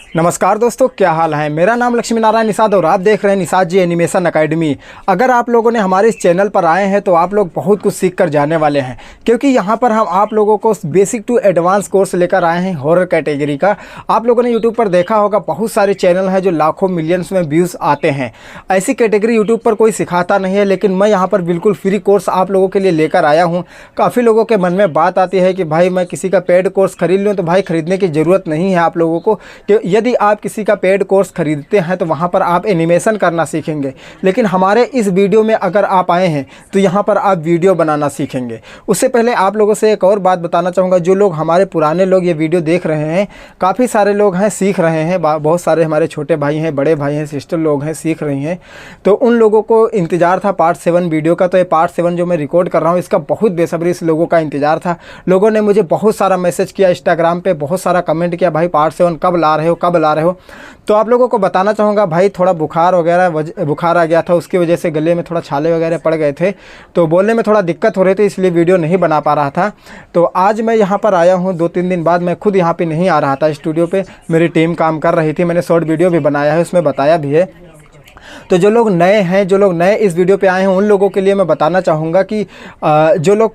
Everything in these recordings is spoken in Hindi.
नमस्कार दोस्तों, क्या हाल है। मेरा नाम लक्ष्मी नारायण निषाद और आप देख रहे हैं निषाद जी एनिमेशन अकेडमी। अगर आप लोगों ने हमारे इस चैनल पर आए हैं तो आप लोग बहुत कुछ सीख कर जाने वाले हैं, क्योंकि यहाँ पर हम आप लोगों को बेसिक टू एडवांस कोर्स लेकर आए हैं हॉरर कैटेगरी का। आप लोगों ने यूट्यूब पर देखा होगा, बहुत सारे चैनल हैं जो लाखों मिलियंस में व्यूज़ आते हैं। ऐसी कैटेगरी यूट्यूब पर कोई सिखाता नहीं है, लेकिन मैं यहाँ पर बिल्कुल फ्री कोर्स आप लोगों के लिए लेकर आया हूँ। काफ़ी लोगों के मन में बात आती है कि भाई मैं किसी का पेड कोर्स खरीद लूँ, तो भाई ख़रीदने की ज़रूरत नहीं है आप लोगों को। कि यदि आप किसी का पेड कोर्स खरीदते हैं तो वहाँ पर आप एनिमेशन करना सीखेंगे, लेकिन हमारे इस वीडियो में अगर आप आए हैं तो यहाँ पर आप वीडियो बनाना सीखेंगे। उससे पहले आप लोगों से एक और बात बताना चाहूँगा। जो लोग हमारे पुराने लोग ये वीडियो देख रहे हैं, काफ़ी सारे लोग हैं सीख रहे हैं, बहुत सारे हमारे छोटे भाई हैं, बड़े भाई हैं, सिस्टर लोग हैं सीख रही हैं। तो उन लोगों को इंतज़ार था पार्ट 7 वीडियो का। तो ये पार्ट 7 जो मैं रिकॉर्ड कर रहा हूँ, इसका बहुत बेसब्री से लोगों का इंतज़ार था। लोगों ने मुझे बहुत सारा मैसेज किया, इंस्टाग्राम पे बहुत सारा कमेंट किया, भाई पार्ट 7 कब ला रहे हो, कब ला रहे हो। तो आप लोगों को बताना चाहूँगा, भाई थोड़ा बुखार आ गया था, उसकी वजह से गले में थोड़ा छाले वगैरह पड़ गए थे, तो बोलने में थोड़ा दिक्कत हो रही थी, इसलिए वीडियो नहीं बना पा रहा था। तो आज मैं यहाँ पर आया हूँ 2-3 दिन बाद। मैं खुद यहाँ पे नहीं आ रहा था स्टूडियो पे, मेरी टीम काम कर रही थी। मैंने शॉर्ट वीडियो भी बनाया है, उसमें बताया भी है। तो जो लोग नए हैं, जो लोग नए इस वीडियो पे आए हैं, उन लोगों के लिए मैं बताना चाहूँगा कि जो लोग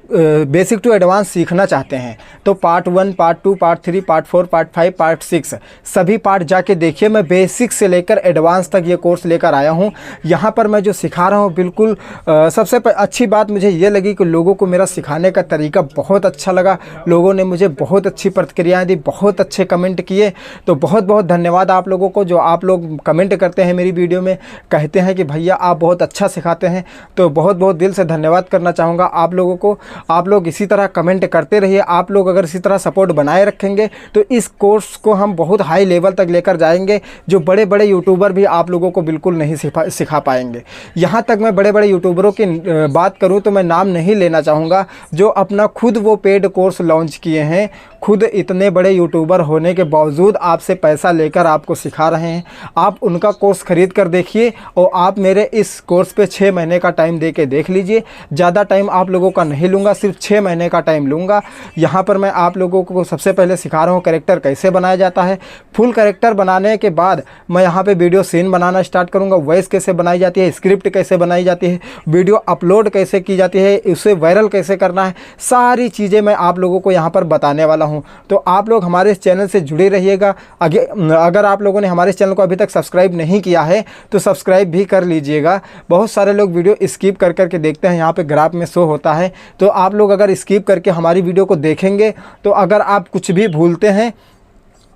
बेसिक टू एडवांस सीखना चाहते हैं तो part 1, part 2, part 3, part 4, part 5, part 6 सभी पार्ट जाके देखिए। मैं बेसिक से लेकर एडवांस तक ये कोर्स लेकर आया हूँ। यहाँ पर मैं जो सिखा रहा हूँ, बिल्कुल सबसे अच्छी बात मुझे ये लगी कि लोगों को मेरा सिखाने का तरीका बहुत अच्छा लगा। लोगों ने मुझे बहुत अच्छी प्रतिक्रियाएँ दी, बहुत अच्छे कमेंट किए। तो बहुत बहुत धन्यवाद आप लोगों को, जो आप लोग कमेंट करते हैं मेरी वीडियो में, कहते हैं कि भैया आप बहुत अच्छा सिखाते हैं। तो बहुत बहुत दिल से धन्यवाद करना चाहूँगा आप लोगों को। आप लोग इसी तरह कमेंट करते रहिए। आप लोग अगर इसी तरह सपोर्ट बनाए रखेंगे तो इस कोर्स को हम बहुत हाई लेवल तक लेकर जाएंगे, जो बड़े बड़े यूट्यूबर भी आप लोगों को बिल्कुल नहीं सिखा पाएंगे। यहाँ तक मैं बड़े बड़े यूट्यूबरों की बात करूँ तो मैं नाम नहीं लेना चाहूँगा, जो अपना खुद वो पेड कोर्स लॉन्च किए हैं। खुद इतने बड़े यूट्यूबर होने के बावजूद आपसे पैसा लेकर आपको सिखा रहे हैं। आप उनका कोर्स ख़रीद कर देखिए और आप मेरे इस कोर्स पे 6 महीने का टाइम दे के देख लीजिए। ज़्यादा टाइम आप लोगों का नहीं लूँगा, सिर्फ 6 महीने का टाइम लूँगा। यहाँ पर मैं आप लोगों को सबसे पहले सिखा रहा हूँ कैरेक्टर कैसे बनाया जाता है। फुल कैरेक्टर बनाने के बाद मैं यहाँ पे वीडियो सीन बनाना स्टार्ट करूँगा। वॉइस कैसे बनाई जाती है, स्क्रिप्ट कैसे बनाई जाती है, वीडियो अपलोड कैसे की जाती है, उसे वायरल कैसे करना है, सारी चीज़ें मैं आप लोगों को यहाँ पर बताने वाला हूँ। तो आप लोग हमारे इस चैनल से जुड़े रहिएगा। अगर आप लोगों ने हमारे इस चैनल को अभी तक सब्सक्राइब नहीं किया है तो सब्सक्राइब भी कर लीजिएगा। बहुत सारे लोग वीडियो स्किप कर करके देखते हैं, यहाँ पे ग्राफ में शो होता है। तो आप लोग अगर स्किप करके हमारी वीडियो को देखेंगे तो अगर आप कुछ भी भूलते हैं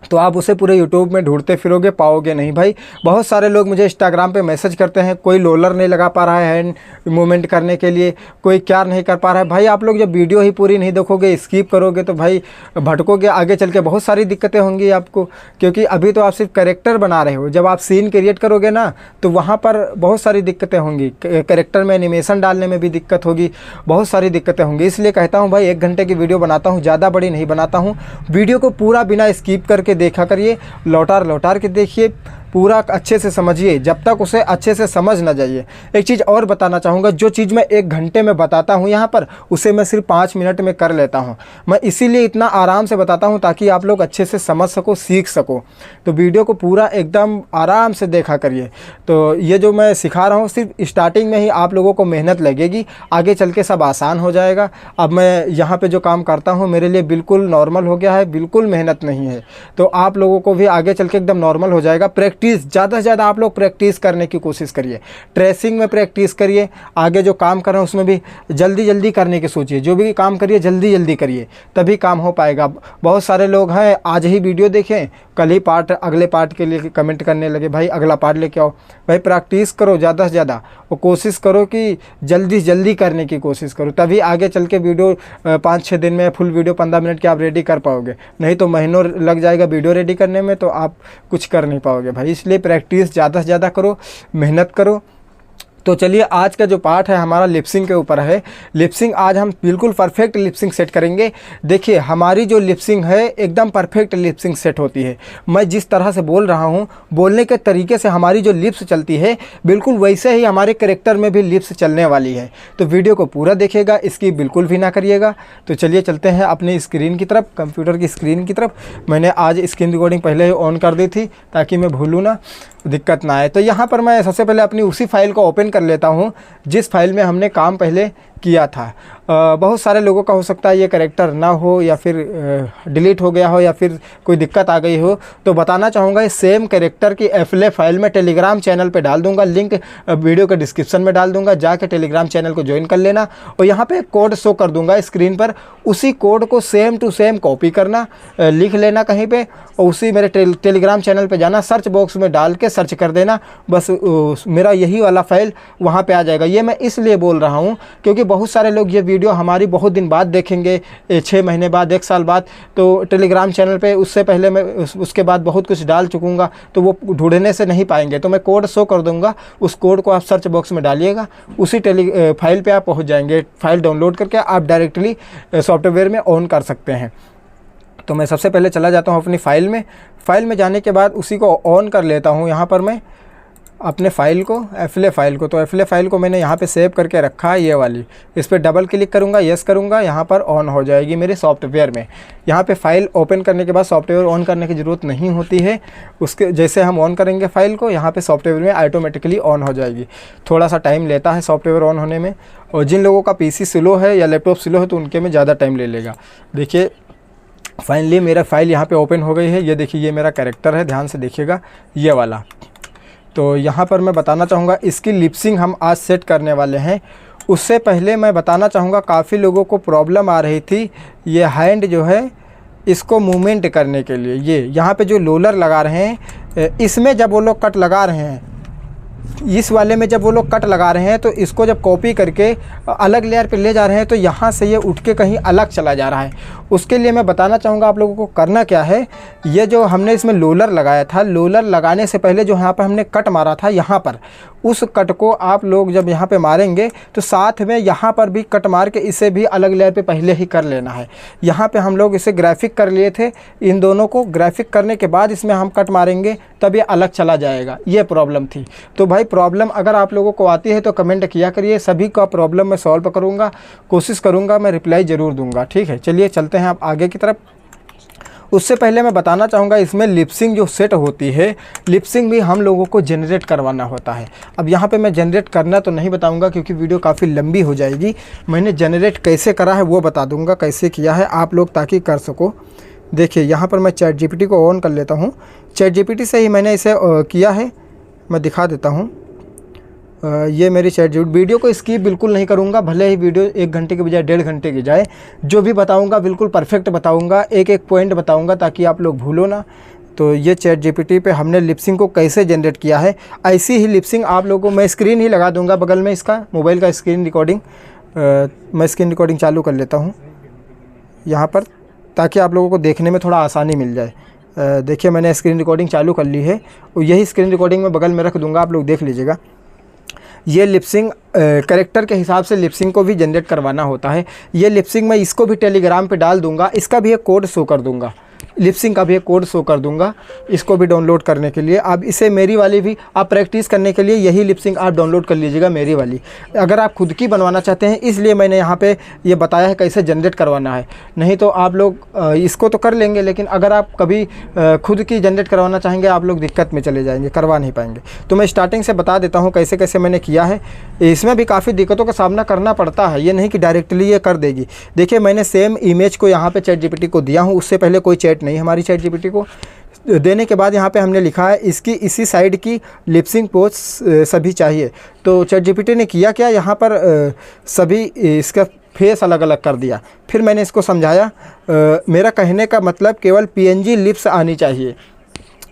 तो आप उसे पूरे यूट्यूब में ढूंढते फिरोगे, पाओगे नहीं भाई। बहुत सारे लोग मुझे इंस्टाग्राम पे मैसेज करते हैं, कोई रोलर नहीं लगा पा रहा है हैंड मूवमेंट करने के लिए, कोई क्या नहीं कर पा रहा है। भाई आप लोग जब वीडियो ही पूरी नहीं देखोगे, स्किप करोगे तो भाई भटकोगे। आगे चल के बहुत सारी दिक्कतें होंगी आपको, क्योंकि अभी तो आप सिर्फ कैरेक्टर बना रहे हो। जब आप सीन क्रिएट करोगे ना तो वहाँ पर बहुत सारी दिक्कतें होंगी। कैरेक्टर में एनिमेशन डालने में भी दिक्कत होगी, बहुत सारी दिक्कतें होंगी। इसलिए कहता हूँ भाई 1 घंटे की वीडियो बनाता हूँ, ज़्यादा बड़ी नहीं बनाता हूँ। वीडियो को पूरा बिना स्किप करके देखा करिए, लौटार के देखिए, पूरा अच्छे से समझिए जब तक उसे अच्छे से समझ ना जाइए। एक चीज़ और बताना चाहूँगा, जो चीज़ मैं 1 घंटे में बताता हूँ यहाँ पर, उसे मैं सिर्फ 5 मिनट में कर लेता हूँ। मैं इसीलिए इतना आराम से बताता हूँ ताकि आप लोग अच्छे से समझ सको, सीख सको। तो वीडियो को पूरा एकदम आराम से देखा करिए। तो ये जो मैं सिखा रहा हूँ, सिर्फ स्टार्टिंग में ही आप लोगों को मेहनत लगेगी, आगे चल के सब आसान हो जाएगा। अब मैं यहाँ पर जो काम करता हूँ मेरे लिए बिल्कुल नॉर्मल हो गया है, बिल्कुल मेहनत नहीं है। तो आप लोगों को भी आगे चल के एकदम नॉर्मल हो जाएगा। प्रैक्टिस ज़्यादा से ज़्यादा आप लोग प्रैक्टिस करने की कोशिश करिए, ट्रेसिंग में प्रैक्टिस करिए। आगे जो काम कर रहे हैं उसमें भी जल्दी जल्दी करने की सोचिए। जो भी काम करिए जल्दी जल्दी करिए, तभी काम हो पाएगा। बहुत सारे लोग हैं आज ही वीडियो देखें, कल ही पार्ट अगले पार्ट के लिए कमेंट करने लगे, भाई अगला पार्ट लेके आओ। भाई प्रैक्टिस करो ज़्यादा से ज़्यादा, और कोशिश करो कि जल्दी जल्दी करने की कोशिश करो, तभी आगे चल के वीडियो 5-6 दिन में फुल वीडियो 15 मिनट की आप रेडी कर पाओगे। नहीं तो महीनों लग जाएगा वीडियो रेडी करने में, तो आप कुछ कर नहीं पाओगे भाई। इसलिए प्रैक्टिस ज़्यादा से ज़्यादा करो, मेहनत करो। तो चलिए आज का जो पार्ट है हमारा लिपसिंग के ऊपर है। लिपसिंग आज हम बिल्कुल परफेक्ट लिपसिंग सेट करेंगे। देखिए हमारी जो लिपसिंग है एकदम परफेक्ट लिपसिंग सेट होती है। मैं जिस तरह से बोल रहा हूँ, बोलने के तरीके से हमारी जो लिप्स चलती है बिल्कुल वैसे ही हमारे कैरेक्टर में भी लिप्स चलने वाली है। तो वीडियो को पूरा देखिएगा, इसकी बिल्कुल भी ना करिएगा। तो चलिए चलते हैं अपनी स्क्रीन की तरफ, कंप्यूटर की स्क्रीन की तरफ। मैंने आज स्क्रीन रिकॉर्डिंग पहले ही ऑन कर दी थी ताकि मैं भूलूँ ना, दिक्कत ना आए। तो यहाँ पर मैं सबसे पहले अपनी उसी फाइल को ओपन कर लेता हूँ जिस फाइल में हमने काम पहले किया था। बहुत सारे लोगों का हो सकता है ये कैरेक्टर ना हो या फिर डिलीट हो गया हो या फिर कोई दिक्कत आ गई हो, तो बताना चाहूँगा इस सेम कैरेक्टर की एफएलए फाइल में टेलीग्राम चैनल पे डाल दूँगा। लिंक वीडियो के डिस्क्रिप्शन में डाल दूँगा, जाके टेलीग्राम चैनल को ज्वाइन कर लेना। और यहाँ पे कोड शो कर दूँगा स्क्रीन पर, उसी कोड को सेम टू सेम कॉपी करना, लिख लेना कहीं पर और उसी मेरे टेलीग्राम चैनल पर जाना, सर्च बॉक्स में डाल के सर्च कर देना, बस मेरा यही वाला फाइल वहाँ पर आ जाएगा। ये मैं इसलिए बोल रहा हूँ क्योंकि बहुत सारे लोग ये वीडियो हमारी बहुत दिन बाद देखेंगे, 6 महीने बाद, 1 साल बाद। तो टेलीग्राम चैनल पे उससे पहले मैं उसके बाद बहुत कुछ डाल चुकूँगा, तो वो ढूंढने से नहीं पाएंगे। तो मैं कोड शो कर दूँगा, उस कोड को आप सर्च बॉक्स में डालिएगा, उसी फाइल पे आप पहुँच जाएंगे। फाइल डाउनलोड करके आप डायरेक्टली सॉफ्टवेयर में ऑन कर सकते हैं। तो मैं सबसे पहले चला जाता हूँ अपनी फ़ाइल में। फ़ाइल में जाने के बाद उसी को ऑन कर लेता हूँ। यहाँ पर मैं अपने फ़ाइल को, एफएलए फ़ाइल को, तो एफएलए फ़ाइल को मैंने यहाँ पे सेव करके रखा है, ये वाली। इस पर डबल क्लिक करूँगा, यस करूँगा, यहाँ पर ऑन हो जाएगी मेरे सॉफ्टवेयर में। यहाँ पे फ़ाइल ओपन करने के बाद सॉफ्टवेयर ऑन करने की ज़रूरत नहीं होती है। उसके जैसे हम ऑन करेंगे फ़ाइल को, यहाँ पे सॉफ्टवेयर में ऑटोमेटिकली ऑन हो जाएगी। थोड़ा सा टाइम लेता है सॉफ्टवेयर ऑन होने में, और जिन लोगों का पीसी स्लो है या लैपटॉप स्लो है तो उनके में ज़्यादा टाइम ले लेगा। देखिए फाइनली मेरा फ़ाइल यहाँ पे ओपन हो गई है। ये देखिए ये मेरा कैरेक्टर है, ध्यान से देखिएगा ये वाला। तो यहाँ पर मैं बताना चाहूँगा इसकी लिपसिंग हम आज सेट करने वाले हैं। उससे पहले मैं बताना चाहूँगा काफ़ी लोगों को प्रॉब्लम आ रही थी ये हैंड जो है इसको मूवमेंट करने के लिए। ये यहाँ पे जो रोलर लगा रहे हैं, इसमें जब वो लोग कट लगा रहे हैं, इस वाले में जब वो लोग कट लगा रहे हैं, तो इसको जब कॉपी करके अलग लेयर पे ले जा रहे हैं तो यहाँ से ये उठ के कहीं अलग चला जा रहा है। उसके लिए मैं बताना चाहूँगा आप लोगों को करना क्या है। ये जो हमने इसमें रोलर लगाया था, रोलर लगाने से पहले जो यहाँ पर हमने कट मारा था, यहाँ पर उस कट को आप लोग जब यहाँ पे मारेंगे तो साथ में यहाँ पर भी कट मार के इसे भी अलग लेयर पे पहले ही कर लेना है। यहाँ पे हम लोग इसे ग्राफिक कर लिए थे, इन दोनों को ग्राफिक करने के बाद इसमें हम कट मारेंगे तब ये अलग चला जाएगा। ये प्रॉब्लम थी। तो भाई प्रॉब्लम अगर आप लोगों को आती है तो कमेंट किया करिए, सभी का प्रॉब्लम मैं सॉल्व करूँगा, कोशिश करूँगा, मैं रिप्लाई ज़रूर दूँगा। ठीक है, चलिए चलते हैं आप आगे की तरफ। उससे पहले मैं बताना चाहूँगा इसमें लिपसिंग जो सेट होती है, लिपसिंग भी हम लोगों को जनरेट करवाना होता है। अब यहाँ पे मैं जनरेट करना तो नहीं बताऊँगा क्योंकि वीडियो काफ़ी लंबी हो जाएगी। मैंने जनरेट कैसे करा है वो बता दूँगा, कैसे किया है आप लोग ताकि कर सको। देखिए यहाँ पर मैं चैट जीपीटी को ऑन कर लेता हूँ। चैट जीपीटी से ही मैंने इसे किया है, मैं दिखा देता हूँ। ये मेरी चैट जीपीटी। वीडियो को स्किप बिल्कुल नहीं करूँगा, भले ही वीडियो 1 घंटे के बजाय 1.5 घंटे की जाए। जो भी बताऊँगा बिल्कुल परफेक्ट बताऊँगा, एक एक पॉइंट बताऊँगा ताकि आप लोग भूलो ना। तो ये चैट जीपीटी पे हमने लिपसिंग को कैसे जनरेट किया है, ऐसी ही लिपसिंग आप लोगों को मैं स्क्रीन ही लगा दूँगा बगल में, इसका मोबाइल का स्क्रीन रिकॉर्डिंग। मैं स्क्रीन रिकॉर्डिंग चालू कर लेता हूँ यहाँ पर ताकि आप लोगों को देखने में थोड़ा आसानी मिल जाए। देखिए मैंने स्क्रीन रिकॉर्डिंग चालू कर ली है और यही स्क्रीन रिकॉर्डिंग मैं बगल में रख दूँगा, आप लोग देख लीजिएगा। ये लिपसिंग कैरेक्टर के हिसाब से लिपसिंग को भी जनरेट करवाना होता है। ये लिपसिंग मैं इसको भी टेलीग्राम पे डाल दूंगा, इसका भी एक कोड शो कर दूंगा, लिपसिंग का भी एक कोड शो कर दूंगा इसको भी डाउनलोड करने के लिए। अब इसे मेरी वाली भी आप प्रैक्टिस करने के लिए यही लिपसिंग आप डाउनलोड कर लीजिएगा, मेरी वाली। अगर आप खुद की बनवाना चाहते हैं इसलिए मैंने यहाँ पे ये बताया है कैसे जनरेट करवाना है। नहीं तो आप लोग इसको तो कर लेंगे, लेकिन अगर आप कभी खुद की जनरेट करवाना चाहेंगे आप लोग दिक्कत में चले जाएंगे, करवा नहीं पाएंगे। तो मैं स्टार्टिंग से बता देता हूँ कैसे कैसे मैंने किया है। इसमें भी काफ़ी दिक्कतों का सामना करना पड़ता है, ये नहीं कि डायरेक्टली ये कर देगी। देखिए मैंने सेम इमेज को यहाँ पर चैट जीपीटी को दिया हूँ, उससे पहले कोई चैट नहीं हमारी चैट जीपीटी को देने के बाद यहाँ पे हमने लिखा है इसकी इसी साइड की लिपसिंग पोज सभी चाहिए। तो चैट जीपीटी ने किया क्या, यहाँ पर सभी इसका फेस अलग अलग कर दिया। फिर मैंने इसको समझाया, मेरा कहने का मतलब केवल पीएनजी लिप्स आनी चाहिए।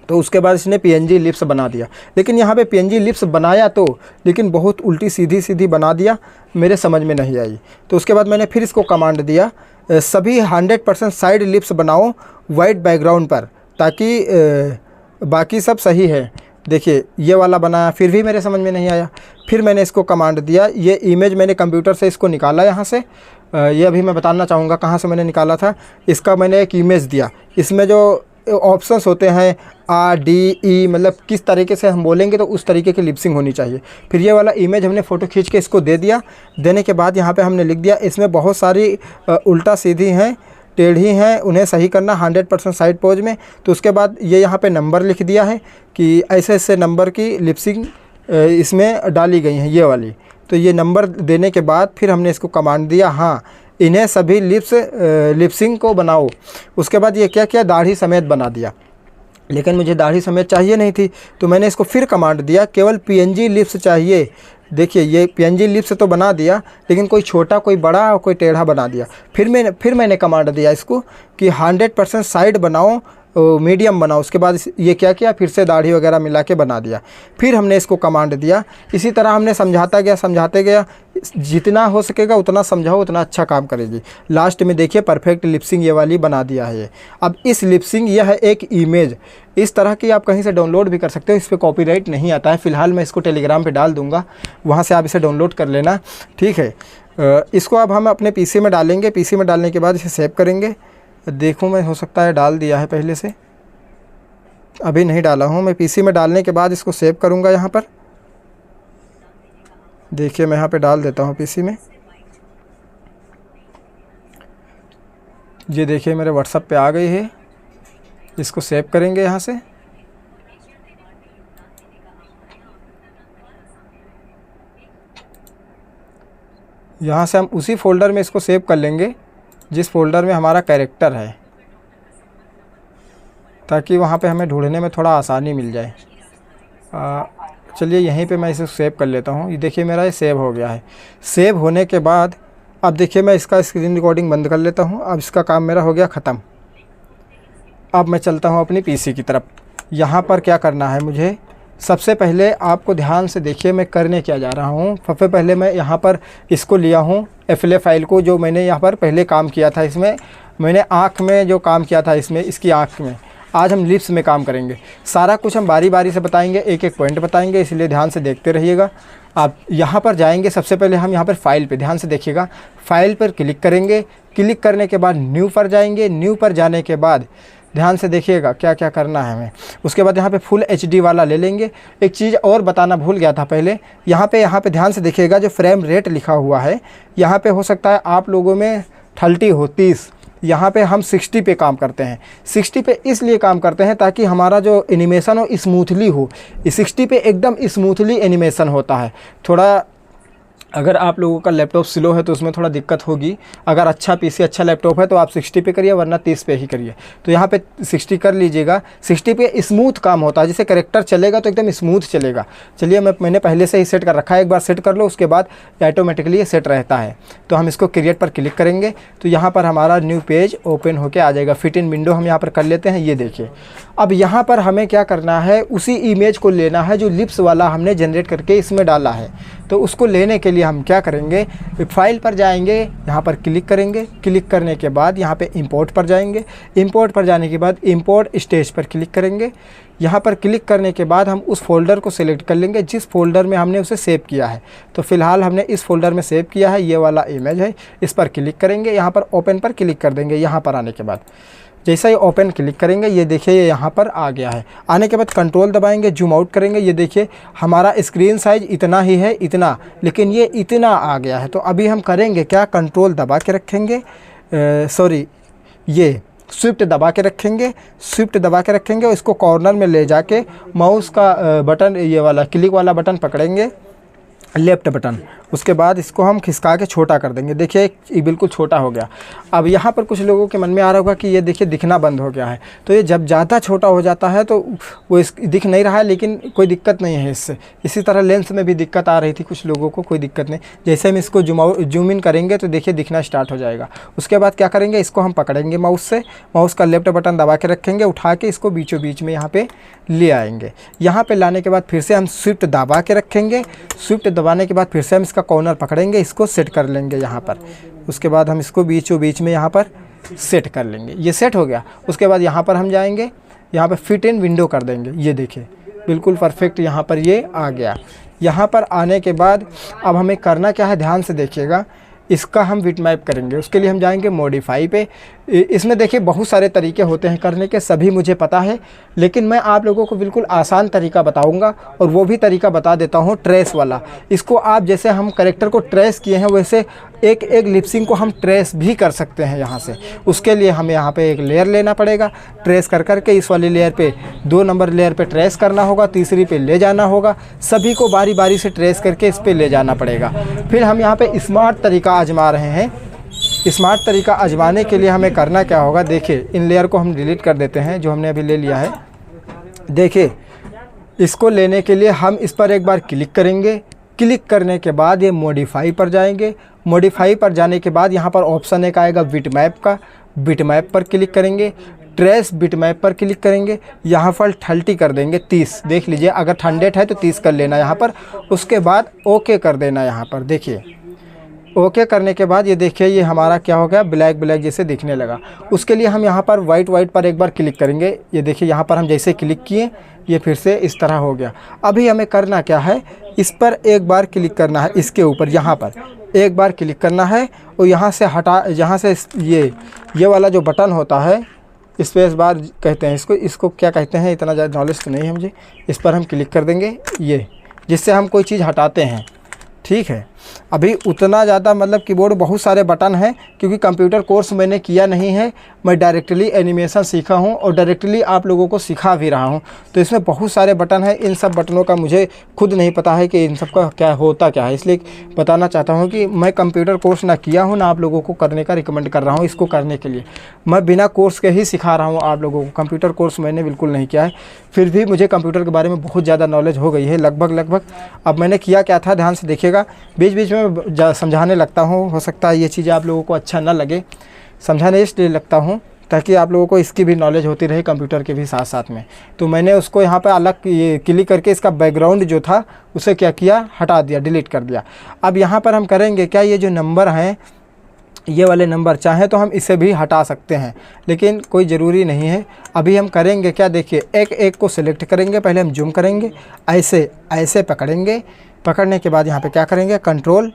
तो उसके बाद इसने पीएनजी लिप्स बना दिया, लेकिन यहाँ पे पीएनजी लिप्स बनाया तो लेकिन बहुत उल्टी सीधी सीधी बना दिया, मेरे समझ में नहीं आई। तो उसके बाद मैंने फिर इसको कमांड दिया, सभी 100% साइड लिप्स बनाओ वाइट बैकग्राउंड पर, ताकि बाकी सब सही है। देखिए ये वाला बनाया, फिर भी मेरे समझ में नहीं आया। फिर मैंने इसको कमांड दिया, ये इमेज मैंने कंप्यूटर से इसको निकाला यहाँ से। ये अभी मैं बताना चाहूँगा कहाँ से मैंने निकाला था। इसका मैंने एक इमेज दिया, इसमें जो ऑप्शंस होते हैं RDE, मतलब किस तरीके से हम बोलेंगे तो उस तरीके की लिपसिंग होनी चाहिए। फिर ये वाला इमेज हमने फ़ोटो खींच के इसको दे दिया। देने के बाद यहाँ पे हमने लिख दिया, इसमें बहुत सारी उल्टा सीधी हैं, टेढ़ी हैं, उन्हें सही करना 100% साइड पोज में। तो उसके बाद ये यहाँ पे नंबर लिख दिया है कि ऐसे ऐसे नंबर की लिपसिंग इसमें डाली गई हैं, ये वाली। तो ये नंबर देने के बाद फिर हमने इसको कमांड दिया, हाँ इन्हें सभी लिपसिंग को बनाओ। उसके बाद ये क्या किया, दाढ़ी समेत बना दिया, लेकिन मुझे दाढ़ी समेत चाहिए नहीं थी, तो मैंने इसको फिर कमांड दिया, केवल PNG लिप्स चाहिए। देखिए ये PNG लिप्स तो बना दिया, लेकिन कोई छोटा, कोई बड़ा और कोई टेढ़ा बना दिया। फिर मैंने कमांड दिया इसको कि 100% साइड बनाओ, मीडियम बनाओ। उसके बाद ये क्या किया, फिर से दाढ़ी वगैरह मिला के बना दिया। फिर हमने इसको कमांड दिया। इसी तरह हमने समझाते गया, जितना हो सकेगा उतना समझाओ, उतना अच्छा काम करेगी। लास्ट में देखिए परफेक्ट लिपसिंग ये वाली बना दिया है ये। अब इस लिपसिंग, यह है एक इमेज, इस तरह की आप कहीं से डाउनलोड भी कर सकते हो। इस पर कॉपीराइट नहीं आता है। फ़िलहाल मैं इसको टेलीग्राम पे डाल दूँगा, वहाँ से आप इसे डाउनलोड कर लेना, ठीक है। इसको अब हम अपने PC में डालेंगे। PC में डालने के बाद इसे सेव करेंगे। देखूं मैं, हो सकता है डाल दिया है पहले से, अभी नहीं डाला हूं मैं। PC में डालने के बाद इसको सेव करूंगा यहाँ पर। देखिए मैं यहाँ पे डाल देता हूँ PC में। ये देखिए मेरे WhatsApp पे आ गई है। इसको सेव करेंगे यहाँ से। यहाँ से हम उसी फोल्डर में इसको सेव कर लेंगे जिस फोल्डर में हमारा कैरेक्टर है, ताकि वहाँ पे हमें ढूंढने में थोड़ा आसानी मिल जाए। चलिए यहीं पे मैं इसे सेव कर लेता हूँ। ये देखिए मेरा ये सेव हो गया है। सेव होने के बाद अब देखिए मैं इसका स्क्रीन रिकॉर्डिंग बंद कर लेता हूँ। अब इसका काम मेरा हो गया ख़त्म। अब मैं चलता हूँ अपनी PC की तरफ। यहाँ पर क्या करना है मुझे, सबसे पहले आपको ध्यान से देखिए मैं करने क्या जा रहा हूँ। सबसे पहले मैं यहाँ पर इसको लिया हूँ FLA फाइल को, जो मैंने यहाँ पर पहले काम किया था। इसमें मैंने आँख में जो काम किया था, इसमें इसकी आँख में, आज हम लिप्स में काम करेंगे। सारा कुछ हम बारी बारी से बताएंगे, एक एक पॉइंट बताएंगे, इसलिए ध्यान से देखते रहिएगा। आप यहाँ पर जाएंगे, सबसे पहले हम यहाँ पर फाइल पे ध्यान से देखिएगा, फाइल पर क्लिक करेंगे। क्लिक करने के बाद न्यू पर जाएंगे। न्यू पर जाने के बाद ध्यान से देखिएगा क्या क्या करना है हमें। उसके बाद यहाँ पे फुल HD वाला ले लेंगे। एक चीज़ और बताना भूल गया था पहले, यहाँ पे ध्यान से देखिएगा, जो फ्रेम रेट लिखा हुआ है, यहाँ पे हो सकता है आप लोगों में 30 हो, 30, यहाँ पे हम 60 पे काम करते हैं। 60 पे इसलिए काम करते हैं ताकि हमारा जो एनिमेशन हो स्मूथली हो। 60 पे एकदम स्मूथली एनिमेशन होता है। थोड़ा अगर आप लोगों का लैपटॉप स्लो है तो उसमें थोड़ा दिक्कत होगी। अगर अच्छा PC, अच्छा लैपटॉप है तो आप 60 पे करिए, वरना 30 पे ही करिए। तो यहाँ पे 60 कर लीजिएगा। 60 पे स्मूथ काम होता है, जैसे कैरेक्टर चलेगा तो एकदम स्मूथ चलेगा। चलिए मैंने पहले से ही सेट कर रखा है, एक बार सेट कर लो, उसके बाद ऑटोमेटिकली ये सेट रहता है। तो हम इसको क्रिएट पर क्लिक करेंगे तो यहाँ पर हमारा न्यू पेज ओपन होकर आ जाएगा। फिट इन विंडो हम यहाँ पर कर लेते हैं। ये देखिए, अब यहाँ पर हमें क्या करना है, उसी इमेज को लेना है जो लिप्स वाला हमने जनरेट करके इसमें डाला है। तो उसको लेने के लिए हम क्या करेंगे, फाइल पर जाएंगे, यहाँ पर क्लिक करेंगे। क्लिक करने के बाद यहाँ पे इंपोर्ट पर जाएंगे। इंपोर्ट पर जाने के बाद इंपोर्ट स्टेज पर क्लिक करेंगे। यहाँ पर क्लिक करने के बाद हम उस फोल्डर को सिलेक्ट कर लेंगे जिस फोल्डर में हमने उसे सेव किया है। तो फिलहाल हमने इस फोल्डर में सेव किया है, ये वाला इमेज है। इस पर क्लिक करेंगे, यहाँ पर ओपन पर क्लिक कर देंगे। यहाँ पर आने के बाद जैसे ही ओपन क्लिक करेंगे, ये देखिए ये यहाँ पर आ गया है। आने के बाद कंट्रोल दबाएंगे, जूम आउट करेंगे। ये देखिए हमारा स्क्रीन साइज इतना ही है, इतना, लेकिन ये इतना आ गया है। तो अभी हम करेंगे क्या, कंट्रोल दबा के रखेंगे, ये स्विफ्ट दबा के रखेंगे। स्विफ्ट दबा के रखेंगे और इसको कॉर्नर में ले जाके माउस का बटन, ये वाला क्लिक वाला बटन पकड़ेंगे, लेफ्ट बटन। उसके बाद इसको हम खिसका के छोटा कर देंगे। देखिए ये बिल्कुल छोटा हो गया। अब यहाँ पर कुछ लोगों के मन में आ रहा होगा कि ये देखिए दिखना बंद हो गया है। तो ये जब ज़्यादा छोटा हो जाता है तो वो दिख नहीं रहा है, लेकिन कोई दिक्कत नहीं है इससे। इसी तरह लेंस में भी दिक्कत आ रही थी कुछ लोगों को, कोई दिक्कत नहीं। जैसे हम इसको जूम इन करेंगे तो देखिए दिखना स्टार्ट हो जाएगा। उसके बाद क्या करेंगे, इसको हम पकड़ेंगे माउस से, माउस का लेफ्ट बटन दबा के रखेंगे, उठा के इसको बीचों बीच में यहाँ पे ले आएंगे। यहाँ पे लाने के बाद फिर से हम स्विफ्ट दबा के रखेंगे। स्विफ्ट दबाने के बाद फिर से हम इसका कॉर्नर पकड़ेंगे, इसको सेट कर लेंगे यहाँ पर। उसके बाद हम इसको बीचों बीच में यहाँ पर सेट कर लेंगे। ये सेट हो गया। उसके बाद यहाँ पर हम जाएंगे, यहाँ पर फिट इन विंडो कर देंगे। ये देखिए बिल्कुल परफेक्ट यहाँ पर ये आ गया। यहाँ पर आने के बाद अब हमें करना क्या है, ध्यान से देखिएगा। इसका हम बिटमैप करेंगे, उसके लिए हम जाएंगे मॉडिफाई पे। इसमें देखिए बहुत सारे तरीके होते हैं करने के, सभी मुझे पता है, लेकिन मैं आप लोगों को बिल्कुल आसान तरीका बताऊंगा, और वो भी तरीका बता देता हूँ ट्रेस वाला। इसको आप जैसे हम कैरेक्टर को ट्रेस किए हैं वैसे एक एक लिपसिंग को हम ट्रेस भी कर सकते हैं यहाँ से। उसके लिए हमें यहाँ पे एक लेयर लेना पड़ेगा, ट्रेस कर करके इस वाली लेयर पे 2 नंबर लेयर पे ट्रेस करना होगा, तीसरी पे ले जाना होगा, सभी को बारी बारी से ट्रेस करके इस पे ले जाना पड़ेगा। फिर हम यहाँ पे स्मार्ट तरीका आजमा रहे हैं। स्मार्ट तरीका आजमाने के लिए हमें करना क्या होगा, देखिए इन लेयर को हम डिलीट कर देते हैं जो हमने अभी ले लिया है। देखिए इसको लेने के लिए हम इस पर एक बार क्लिक करेंगे, क्लिक करने के बाद ये मॉडिफाई पर जाएंगे। मॉडिफाई पर जाने के बाद यहाँ पर ऑप्शन एक आएगा बिटमैप का, बिटमैप पर क्लिक करेंगे, ट्रेस बिटमैप पर क्लिक करेंगे, यहाँ पर 30 कर देंगे, 30 देख लीजिए, अगर 100 है तो 30 कर लेना यहाँ पर। उसके बाद ओके कर देना यहाँ पर। देखिए ओके करने के बाद ये देखिए ये हमारा क्या हो गया, ब्लैक ब्लैक जैसे दिखने लगा। उसके लिए हम यहाँ पर वाइट पर एक बार क्लिक करेंगे। ये देखिए यहाँ पर हम जैसे क्लिक किए ये फिर से इस तरह हो गया। अभी हमें करना क्या है, इस पर एक बार क्लिक करना है, इसके ऊपर यहाँ पर एक बार क्लिक करना है, और यहाँ से हटा, यहाँ से ये वाला जो बटन होता है स्पेस बार कहते हैं इसको क्या कहते हैं इतना ज़्यादा नॉलेज तो नहीं है मुझे। इस पर हम क्लिक कर देंगे ये, जिससे हम कोई चीज़ हटाते हैं, ठीक है। अभी उतना ज़्यादा मतलब कीबोर्ड बहुत सारे बटन हैं, क्योंकि कंप्यूटर कोर्स मैंने किया नहीं है, मैं डायरेक्टली एनिमेशन सीखा हूं और डायरेक्टली आप लोगों को सिखा भी रहा हूं। तो इसमें बहुत सारे बटन हैं, इन सब बटनों का मुझे खुद नहीं पता है कि इन सब का क्या होता क्या है, इसलिए बताना चाहता हूं कि मैं कंप्यूटर कोर्स ना किया हूँ ना आप लोगों को करने का रिकमेंड कर रहा हूँ। इसको करने के लिए मैं बिना कोर्स के ही सिखा रहा हूँ आप लोगों को, कंप्यूटर कोर्स मैंने बिल्कुल नहीं किया है। फिर भी मुझे कंप्यूटर के बारे में बहुत ज़्यादा नॉलेज हो गई है, लगभग। अब मैंने किया क्या था, ध्यान से देखिएगा, बीच बीच में समझाने लगता हूँ, हो सकता है ये चीज़ें आप लोगों को अच्छा ना लगे, समझाने इसलिए लगता हूँ ताकि आप लोगों को इसकी भी नॉलेज होती रहे कंप्यूटर के भी साथ साथ में। तो मैंने उसको यहाँ पे अलग ये क्लिक करके इसका बैकग्राउंड जो था उसे क्या किया, हटा दिया, डिलीट कर दिया। अब यहाँ पर हम करेंगे क्या, ये जो नंबर हैं ये वाले नंबर चाहें तो हम इसे भी हटा सकते हैं, लेकिन कोई ज़रूरी नहीं है। अभी हम करेंगे क्या, देखिए एक एक को सिलेक्ट करेंगे, पहले हम जूम करेंगे, ऐसे पकड़ेंगे, पकड़ने के बाद यहाँ पे क्या करेंगे, कंट्रोल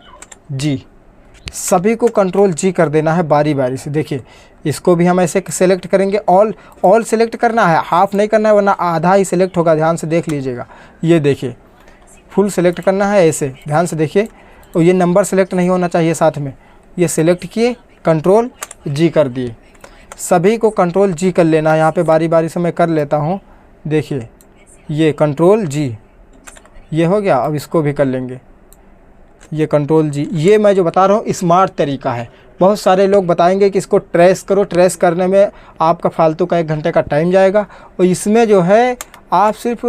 जी, सभी को कंट्रोल जी कर देना है बारी बारी से। देखिए इसको भी हम ऐसे सेलेक्ट करेंगे, ऑल सेलेक्ट करना है, हाफ नहीं करना है वरना आधा ही सेलेक्ट होगा, ध्यान से देख लीजिएगा। ये देखिए फुल सेलेक्ट करना है ऐसे, ध्यान से देखिए। और ये नंबर सेलेक्ट नहीं होना चाहिए साथ में, ये सिलेक्ट किए, कंट्रोल जी कर दिए, सभी को कंट्रोल जी कर लेना है। यहाँ पे बारी बारी से मैं कर लेता हूँ, देखिए ये कंट्रोल जी, ये हो गया। अब इसको भी कर लेंगे, ये कंट्रोल जी। ये मैं जो बता रहा हूँ स्मार्ट तरीका है। बहुत सारे लोग बताएंगे कि इसको ट्रेस करो, ट्रेस करने में आपका फालतू का 1 घंटे का टाइम जाएगा, और इसमें जो है आप सिर्फ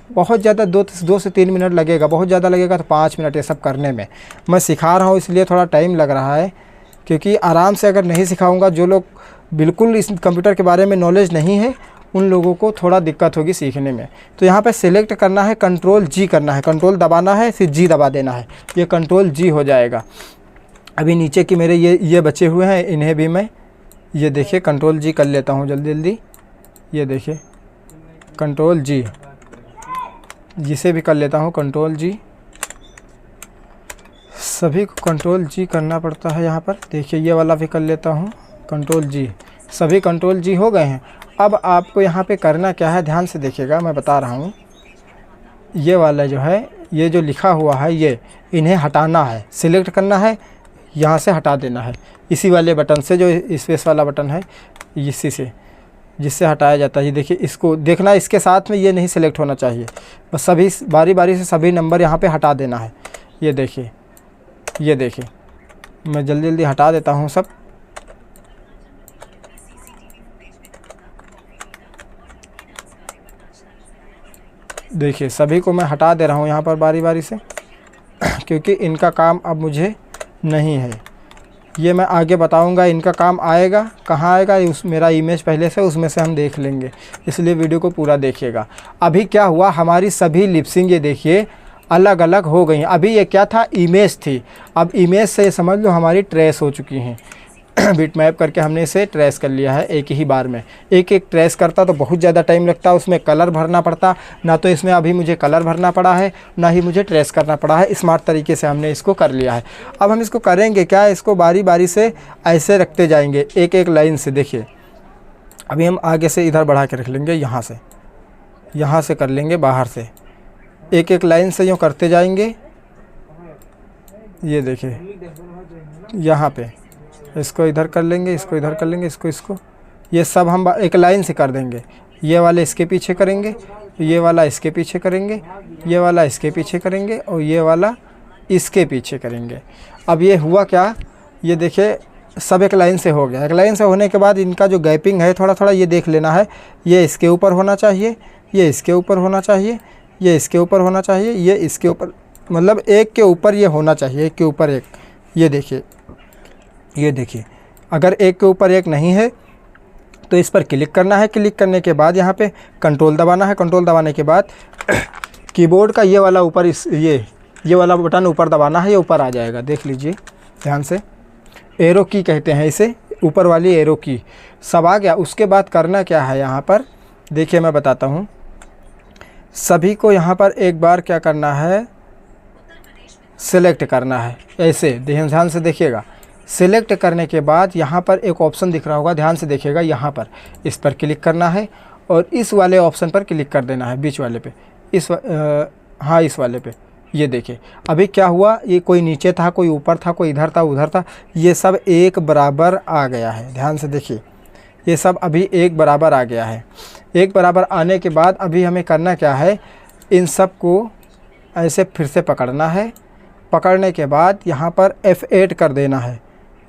बहुत ज़्यादा 2 से 3 मिनट लगेगा, बहुत ज़्यादा लगेगा तो 5 मिनट ये सब करने में। मैं सिखा रहा हूँ इसलिए थोड़ा टाइम लग रहा है, क्योंकि आराम से अगर नहीं सिखाऊंगा, जो लोग बिल्कुल इस कंप्यूटर के बारे में नॉलेज नहीं है उन लोगों को थोड़ा दिक्कत होगी सीखने में। तो यहाँ पे सिलेक्ट करना है, कंट्रोल जी करना है, कंट्रोल दबाना है, फिर जी दबा देना है, ये कंट्रोल जी हो जाएगा। अभी नीचे की मेरे ये बचे हुए हैं, इन्हें भी मैं ये देखिए कंट्रोल जी कर लेता हूँ जल्दी। ये देखिए कंट्रोल जी, जिसे भी कर लेता हूँ कंट्रोल जी, सभी को कंट्रोल जी करना पड़ता है यहाँ पर। देखिए ये वाला भी कर लेता हूँ कंट्रोल जी, सभी कंट्रोल जी हो गए हैं। अब आपको यहाँ पे करना क्या है, ध्यान से देखिएगा, मैं बता रहा हूँ। ये वाला जो है, ये जो लिखा हुआ है ये, इन्हें हटाना है, सिलेक्ट करना है, यहाँ से हटा देना है, इसी वाले बटन से, जो स्पेस वाला बटन है इसी से, जिससे हटाया जाता है। ये देखिए इसको देखना, इसके साथ में ये नहीं सिलेक्ट होना चाहिए, बस सभी बारी बारी से सभी नंबर यहाँ पे हटा देना है। ये देखिए मैं जल्दी हटा देता हूँ सब। देखिए सभी को मैं हटा दे रहा हूँ यहाँ पर बारी बारी से, क्योंकि इनका काम अब मुझे नहीं है। ये मैं आगे बताऊंगा, इनका काम आएगा, कहाँ आएगा, उस मेरा इमेज पहले से उसमें से हम देख लेंगे, इसलिए वीडियो को पूरा देखिएगा। अभी क्या हुआ, हमारी सभी लिपसिंग ये देखिए अलग अलग हो गई हैं। अभी ये क्या था, इमेज थी, अब इमेज से ये समझ लो हमारी ट्रेस हो चुकी हैं। बिटमैप करके हमने इसे ट्रेस कर लिया है एक ही बार में। एक एक ट्रेस करता तो बहुत ज़्यादा टाइम लगता, उसमें कलर भरना पड़ता, ना तो इसमें अभी मुझे कलर भरना पड़ा है, ना ही मुझे ट्रेस करना पड़ा है। स्मार्ट तरीके से हमने इसको कर लिया है। अब हम इसको करेंगे क्या, इसको बारी बारी से ऐसे रखते जाएंगे एक एक लाइन से। देखिए अभी हम आगे से इधर बढ़ा के रख लेंगे, यहाँ से कर लेंगे बाहर से, एक एक लाइन से यूँ करते जाएंगे। ये देखिए यहाँ पे इसको इधर कर लेंगे, इसको इधर कर लेंगे, इसको ये सब हम एक लाइन से कर देंगे। ये वाले इसके पीछे करेंगे, ये वाला इसके पीछे करेंगे, ये वाला इसके पीछे करेंगे और ये वाला इसके पीछे करेंगे। अब ये हुआ क्या, ये देखिए सब एक लाइन से हो गया। एक लाइन से होने के बाद इनका जो गैपिंग है थोड़ा थोड़ा ये देख लेना है। ये इसके ऊपर होना चाहिए, ये इसके ऊपर होना चाहिए, ये इसके ऊपर होना चाहिए, ये इसके ऊपर, मतलब एक के ऊपर ये होना चाहिए, एक के ऊपर एक। ये देखिए अगर एक के ऊपर एक नहीं है तो इस पर क्लिक करना है। क्लिक करने के बाद यहाँ पे कंट्रोल दबाना है। कंट्रोल दबाने के बाद कीबोर्ड का ये वाला ऊपर ये वाला बटन ऊपर दबाना है, ये ऊपर आ जाएगा। देख लीजिए ध्यान से, एरो की कहते हैं इसे, ऊपर वाली एरो की। सब आ गया। उसके बाद करना क्या है यहाँ पर, देखिए मैं बताता हूँ। सभी को यहाँ पर एक बार क्या करना है, सिलेक्ट करना है। ऐसे ध्यान से देखिएगा। सिलेक्ट करने के बाद यहाँ पर एक ऑप्शन दिख रहा होगा, ध्यान से देखिएगा। यहाँ पर इस पर क्लिक करना है और इस वाले ऑप्शन पर क्लिक कर देना है, बीच वाले पे, इस वाले पे। ये देखिए अभी क्या हुआ, ये कोई नीचे था, कोई ऊपर था, कोई इधर था, उधर था, ये सब एक बराबर आ गया है। ध्यान से देखिए ये सब अभी एक बराबर आ गया है। एक बराबर आने के बाद अभी हमें करना क्या है, इन सब को ऐसे फिर से पकड़ना है। पकड़ने के बाद यहाँ पर F8 कर देना है,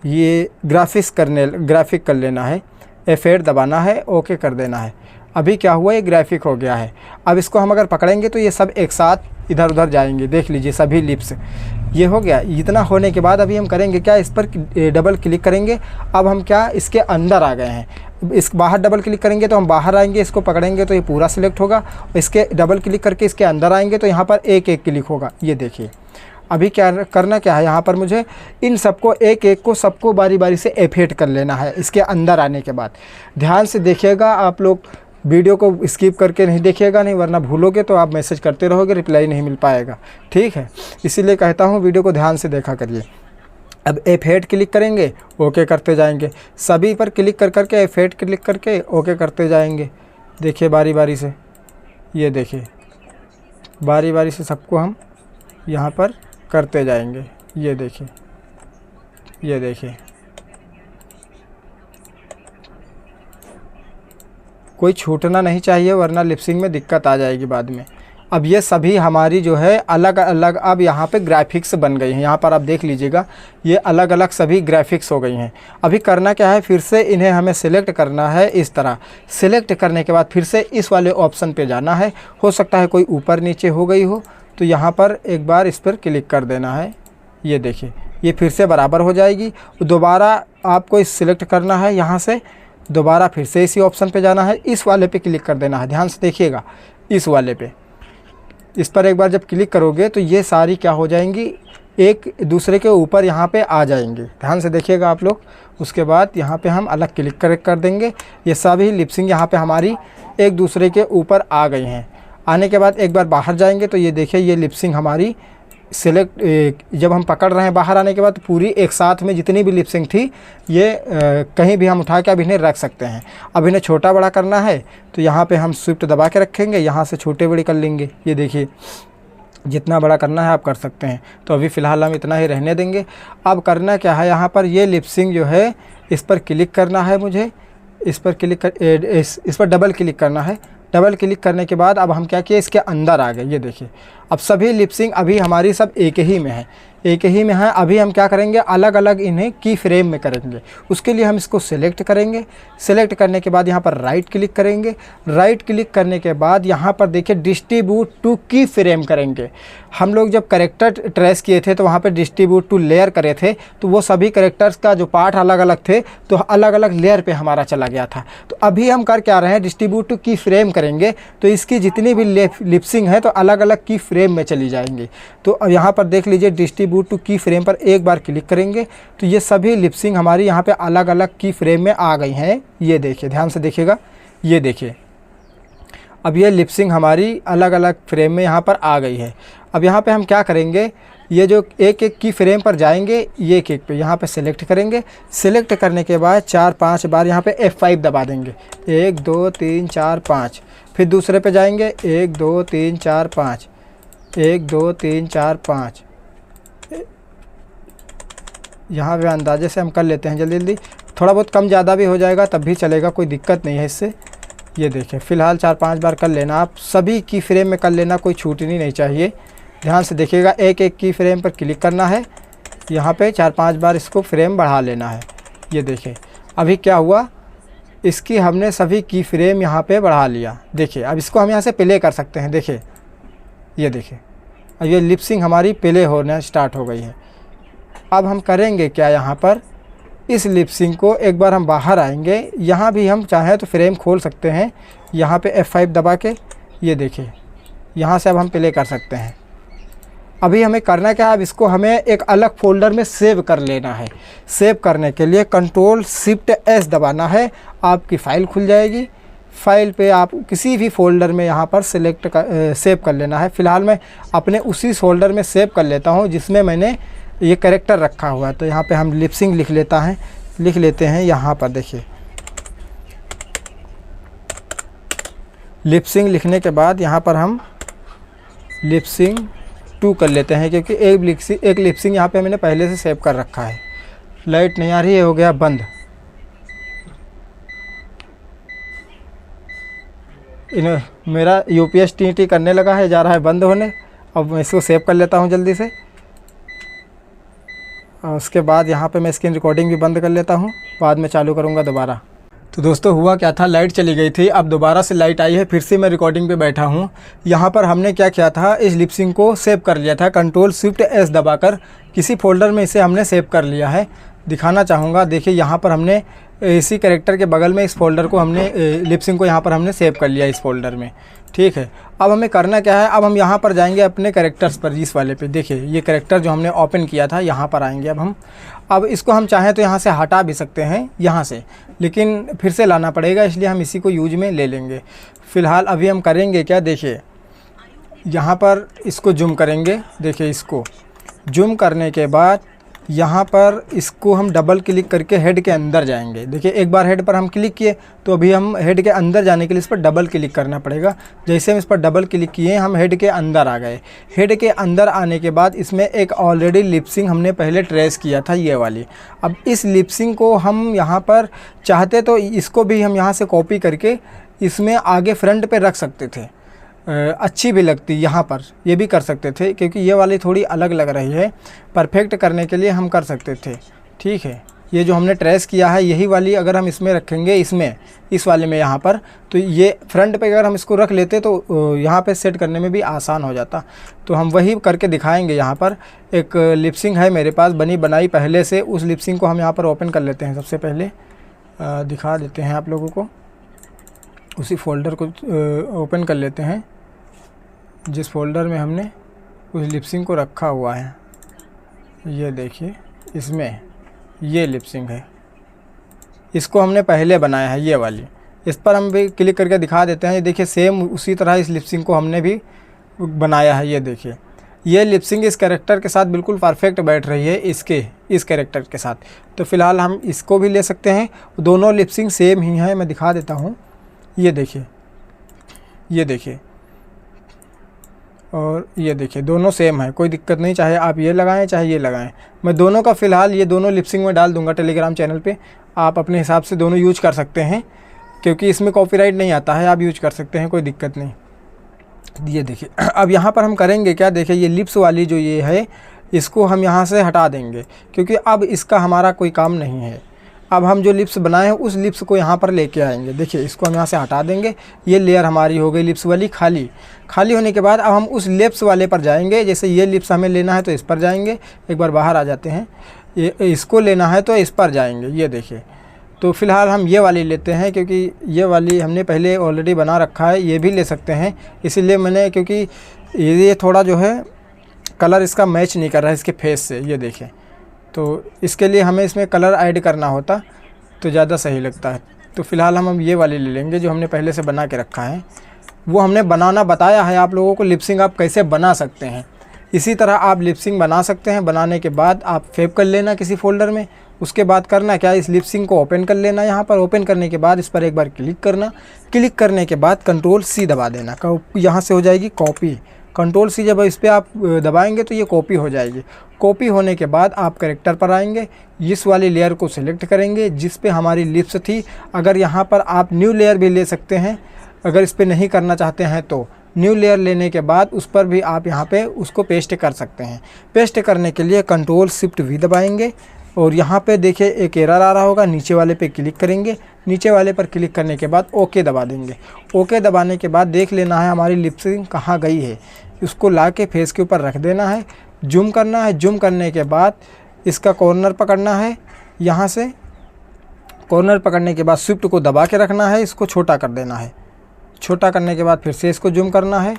ये ग्राफिक कर लेना है। F8 दबाना है, ओके कर देना है। अभी क्या हुआ, ये ग्राफिक हो गया है। अब इसको हम अगर पकड़ेंगे तो ये सब एक साथ इधर उधर जाएंगे। देख लीजिए सभी लिप्स, ये हो गया। इतना होने के बाद अभी हम करेंगे क्या, इस पर डबल क्लिक करेंगे। अब हम क्या इसके अंदर आ गए हैं। इस बाहर डबल क्लिक करेंगे तो हम बाहर आएंगे, इसको पकड़ेंगे तो ये पूरा सिलेक्ट होगा। इसके डबल क्लिक करके इसके अंदर आएंगे तो यहाँ पर एक एक क्लिक होगा। ये देखिए अभी क्या करना क्या है, यहाँ पर मुझे इन सबको एक एक को सबको बारी बारी से F8 कर लेना है इसके अंदर आने के बाद। ध्यान से देखिएगा, आप लोग वीडियो को स्किप करके नहीं देखिएगा, नहीं वरना भूलोगे तो आप मैसेज करते रहोगे, रिप्लाई नहीं मिल पाएगा। ठीक है, इसीलिए कहता हूँ वीडियो को ध्यान से देखा करिए। अब F8 क्लिक करेंगे, ओके करते जाएंगे। सभी पर क्लिक कर करके F8 क्लिक करके ओके करते जाएंगे। देखिए बारी बारी से, ये देखिए बारी बारी से सबको हम यहाँ पर करते जाएंगे। ये देखिए, ये देखिए कोई छूटना नहीं चाहिए, वरना लिपसिंग में दिक्कत आ जाएगी बाद में। अब ये सभी हमारी जो है अलग अलग अब यहाँ पे ग्राफिक्स बन गई हैं। यहाँ पर आप देख लीजिएगा ये अलग अलग सभी ग्राफिक्स हो गई हैं। अभी करना क्या है, फिर से इन्हें हमें सिलेक्ट करना है। इस तरह सिलेक्ट करने के बाद फिर से इस वाले ऑप्शन पे जाना है। हो सकता है कोई ऊपर नीचे हो गई हो तो यहाँ पर एक बार इस पर क्लिक कर देना है। ये देखिए ये फिर से बराबर हो जाएगी। दोबारा आपको इस सिलेक्ट करना है, यहाँ से दोबारा फिर से इसी ऑप्शन पे जाना है, इस वाले पे क्लिक कर देना है। ध्यान से देखिएगा इस वाले पे, इस पर एक बार जब क्लिक करोगे तो ये सारी क्या हो जाएंगी, एक दूसरे के ऊपर यहाँ पे आ जाएंगे। ध्यान से देखिएगा आप लोग। उसके बाद यहाँ पे हम अलग क्लिक कर देंगे। ये सभी लिपसिंग यहाँ पे हमारी एक दूसरे के ऊपर आ गई हैं। आने के बाद एक बार बाहर जाएंगे तो ये देखिए ये लिपसिंग हमारी सिलेक्ट, जब हम पकड़ रहे हैं बाहर आने के बाद तो पूरी एक साथ में जितनी भी लिपसिंग थी ये कहीं भी हम उठा के अब इन्हें रख सकते हैं। अब इन्हें छोटा बड़ा करना है तो यहाँ पे हम शिफ्ट दबा के रखेंगे, यहाँ से छोटे बड़े कर लेंगे। ये देखिए जितना बड़ा करना है आप कर सकते हैं। तो अभी फ़िलहाल हम इतना ही रहने देंगे। अब करना क्या है, यहाँ पर ये लिपसिंग जो है इस पर क्लिक करना है मुझे। इस पर क्लिक इस पर डबल क्लिक करना है। डबल क्लिक करने के बाद अब हम क्या किए, इसके अंदर आ गए। ये देखिए अब सभी लिपसिंग अभी हमारी सब एक ही में है, एक ही में है। अभी हम क्या करेंगे, अलग अलग इन्हें की फ्रेम में करेंगे। उसके लिए हम इसको सिलेक्ट करेंगे। सिलेक्ट करने के बाद यहाँ पर राइट क्लिक करेंगे। राइट क्लिक करने के बाद यहाँ पर देखिए डिस्ट्रीब्यूट टू की फ्रेम करेंगे। हम लोग जब करेक्टर ट्रेस किए थे तो वहाँ पर डिस्ट्रीब्यूट टू लेयर करे थे, तो वो सभी करेक्टर्स का जो पार्ट अलग अलग थे तो अलग अलग लेयर पे हमारा चला गया था। तो अभी हम कर क्या रहे हैं, डिस्ट्रीब्यूट टू की फ्रेम करेंगे तो इसकी जितनी भी लिपसिंग है तो अलग अलग की फ्रेम में चली जाएंगी। तो अब यहाँ पर देख लीजिए डिस्ट्रीब्यूट रिबूट टू की फ्रेम पर एक बार क्लिक करेंगे तो ये सभी लिपसिंग हमारी यहाँ पे अलग अलग की फ्रेम में आ गई हैं। ये देखिए, ध्यान से देखिएगा, ये देखिए अब ये लिपसिंग हमारी अलग अलग फ्रेम में यहाँ पर आ गई है। अब यहाँ पे हम क्या करेंगे, ये जो एक एक की फ्रेम पर जाएंगे, ये एक एक पे यहाँ पे सिलेक्ट करेंगे। सिलेक्ट करने के बाद 4-5 बार यहाँ पे F5 दबा देंगे, 1 2 3 4 5। फिर दूसरे पे जाएंगे, 1 2 3 4 5, 1 2 3 4 5। यहाँ पे अंदाजे से हम कर लेते हैं जल्दी जल्दी, थोड़ा बहुत कम ज़्यादा भी हो जाएगा तब भी चलेगा, कोई दिक्कत नहीं है इससे। ये देखिए फ़िलहाल 4-5 बार कर लेना, आप सभी की फ्रेम में कर लेना, कोई छूटनी नहीं चाहिए। ध्यान से देखिएगा, एक एक की फ्रेम पर क्लिक करना है, यहाँ पे 4-5 बार इसको फ्रेम बढ़ा लेना है। ये देखिए अभी क्या हुआ, इसकी हमने सभी की फ्रेम यहाँ पे बढ़ा लिया। देखिए अब इसको हम यहाँ से प्ले कर सकते हैं। देखिए ये देखिए अब ये लिपसिंग हमारी प्ले होना स्टार्ट हो गई है। अब हम करेंगे क्या, यहाँ पर इस लिपसिंग को एक बार हम बाहर आएंगे, यहाँ भी हम चाहें तो फ्रेम खोल सकते हैं, यहाँ पे F5 दबा के। ये देखिए यहाँ से अब हम प्ले कर सकते हैं। अभी हमें करना क्या है, अब इसको हमें एक अलग फ़ोल्डर में सेव कर लेना है। सेव करने के लिए Ctrl+Shift+S दबाना है, आपकी फ़ाइल खुल जाएगी। फ़ाइल पे आप किसी भी फ़ोल्डर में यहाँ पर सेव कर लेना है। फ़िलहाल मैं अपने उसी फ़ोल्डर में सेव कर लेता हूँ जिसमें मैंने ये कैरेक्टर रखा हुआ है। तो यहाँ पे हम लिपसिंग लिख लेते हैं। यहाँ पर देखिए लिपसिंग लिखने के बाद यहाँ पर हम लिपसिंग 2 कर लेते हैं, क्योंकि एक लिपसिंग यहाँ पे मैंने पहले से सेव कर रखा है। लाइट नहीं आ रही है, हो गया बंद। मेरा UPS TT करने लगा है, जा रहा है बंद होने। अब मैं इसको सेव कर लेता हूँ जल्दी से, और उसके बाद यहाँ पे मैं स्क्रीन रिकॉर्डिंग भी बंद कर लेता हूँ, बाद में चालू करूँगा दोबारा। तो दोस्तों हुआ क्या था, लाइट चली गई थी, अब दोबारा से लाइट आई है, फिर से मैं रिकॉर्डिंग पे बैठा हूँ। यहाँ पर हमने क्या किया था, इस लिपसिंग को सेव कर लिया था, Ctrl+Shift+S दबाकर किसी फोल्डर में इसे हमने सेव कर लिया है। दिखाना चाहूँगा, देखिए यहाँ पर हमने इसी कैरेक्टर के बगल में इस फोल्डर को हमने लिपसिंग को यहाँ पर हमने सेव कर लिया इस फोल्डर में। ठीक है, अब हमें करना क्या है, अब हम यहाँ पर जाएंगे अपने कैरेक्टर्स पर, इस वाले पे। देखिए ये कैरेक्टर जो हमने ओपन किया था, यहाँ पर आएंगे अब हम। अब इसको हम चाहें तो यहाँ से हटा भी सकते हैं यहाँ से, लेकिन फिर से लाना पड़ेगा, इसलिए हम इसी को यूज में ले लेंगे। फ़िलहाल अभी हम करेंगे क्या, देखिए यहाँ पर इसको जूम करेंगे। देखिए इसको जूम करने के बाद यहाँ पर इसको हम डबल क्लिक करके हेड के अंदर जाएंगे। देखिए एक बार हेड पर हम क्लिक किए तो अभी हम हेड के अंदर जाने के लिए इस पर डबल क्लिक करना पड़ेगा। जैसे हम इस पर डबल क्लिक किए, हम हेड के अंदर आ गए। हेड के अंदर आने के बाद इसमें एक ऑलरेडी लिपसिंग हमने पहले ट्रेस किया था, ये वाली। अब इस लिपसिंग को हम यहाँ पर चाहते तो इसको भी हम यहाँ से कॉपी करके इसमें आगे फ्रंट पे रख सकते थे, अच्छी भी लगती यहाँ पर, ये भी कर सकते थे, क्योंकि ये वाली थोड़ी अलग लग रही है। परफेक्ट करने के लिए हम कर सकते थे। ठीक है, ये जो हमने ट्रेस किया है यही वाली अगर हम इसमें रखेंगे, इसमें इस वाले में यहाँ पर, तो ये फ्रंट पे अगर हम इसको रख लेते तो यहाँ पे सेट करने में भी आसान हो जाता। तो हम वही करके दिखाएंगे। यहाँ पर एक लिपसिंग है मेरे पास बनी बनाई पहले से, उस लिपसिंग को हम यहाँ पर ओपन कर लेते हैं। सबसे पहले दिखा देते हैं आप लोगों को, उसी फोल्डर को ओपन कर लेते हैं जिस फोल्डर में हमने उस लिपसिंग को रखा हुआ है। ये देखिए इसमें ये लिपसिंग है, इसको हमने पहले बनाया है, ये वाली। इस पर हम भी क्लिक करके दिखा देते हैं। ये देखिए सेम उसी तरह इस लिपसिंग को हमने भी बनाया है। ये देखिए ये लिपसिंग इस कैरेक्टर के साथ बिल्कुल परफेक्ट बैठ रही है, इस कैरेक्टर के साथ। तो फ़िलहाल हम इसको भी ले सकते हैं, दोनों लिपसिंग सेम ही हैं। मैं दिखा देता हूँ, ये देखिए, ये देखिए और ये देखिए, दोनों सेम है, कोई दिक्कत नहीं, चाहे आप ये लगाएं चाहे ये लगाएं। मैं दोनों का फ़िलहाल ये दोनों लिपसिंग में डाल दूंगा टेलीग्राम चैनल पे, आप अपने हिसाब से दोनों यूज कर सकते हैं, क्योंकि इसमें कॉपीराइट नहीं आता है, आप यूज कर सकते हैं, कोई दिक्कत नहीं। ये देखिए अब यहाँ पर हम करेंगे क्या, देखिए ये लिप्स वाली जो ये है इसको हम यहाँ से हटा देंगे, क्योंकि अब इसका हमारा कोई काम नहीं है। अब हम जो लिप्स बनाए हैं उस लिप्स को यहाँ पर लेके आएंगे। देखिए इसको हम यहाँ से हटा देंगे, ये लेयर हमारी हो गई लिप्स वाली खाली होने के बाद अब हम उस लिप्स वाले पर जाएंगे। जैसे ये लिप्स हमें लेना है तो इस पर जाएंगे, एक बार बाहर आ जाते हैं। ये इसको लेना है तो इस पर जाएंगे। ये देखिए, तो फ़िलहाल हम ये वाली लेते हैं, क्योंकि ये वाली हमने पहले ऑलरेडी बना रखा है। ये भी ले सकते हैं, इसीलिए मैंने, क्योंकि ये थोड़ा जो है कलर इसका मैच नहीं कर रहा है इसके फेस से, ये देखें। तो इसके लिए हमें इसमें कलर ऐड करना होता तो ज़्यादा सही लगता है। तो फ़िलहाल हम ये वाली ले लेंगे जो हमने पहले से बना के रखा है। वो हमने बनाना बताया है आप लोगों को, लिपसिंग आप कैसे बना सकते हैं। इसी तरह आप लिपसिंग बना सकते हैं। बनाने के बाद आप सेव कर लेना किसी फ़ोल्डर में। उसके बाद करना क्या, इस लिपसिंग को ओपन कर लेना। यहाँ पर ओपन करने के बाद इस पर एक बार क्लिक करना। क्लिक करने के बाद Ctrl+C दबा देना। यहाँ से हो जाएगी कॉपी। Ctrl+C जब इस पर आप दबाएंगे तो ये कॉपी हो जाएगी। कॉपी होने के बाद आप कैरेक्टर पर आएंगे, इस वाली लेयर को सिलेक्ट करेंगे जिस पे हमारी लिप्स थी। अगर यहाँ पर आप न्यू लेयर भी ले सकते हैं, अगर इस पर नहीं करना चाहते हैं तो न्यू लेयर लेने के बाद उस पर भी आप यहाँ पे उसको पेस्ट कर सकते हैं। पेस्ट करने के लिए Ctrl+Shift+V दबाएंगे और यहाँ पे देखिए एक एरर आ रहा होगा, नीचे वाले पे क्लिक करेंगे। नीचे वाले पर क्लिक करने के बाद ओके दबा देंगे। ओके दबाने के बाद देख लेना है हमारी लिपसिंग कहाँ गई है। उसको ला के फेस के ऊपर रख देना है, जूम करना है। जूम करने के बाद इसका कॉर्नर पकड़ना है। यहाँ से कॉर्नर पकड़ने के बाद शिफ्ट को दबा के रखना है, इसको छोटा कर देना है। छोटा करने के बाद फिर से इसको जूम करना है,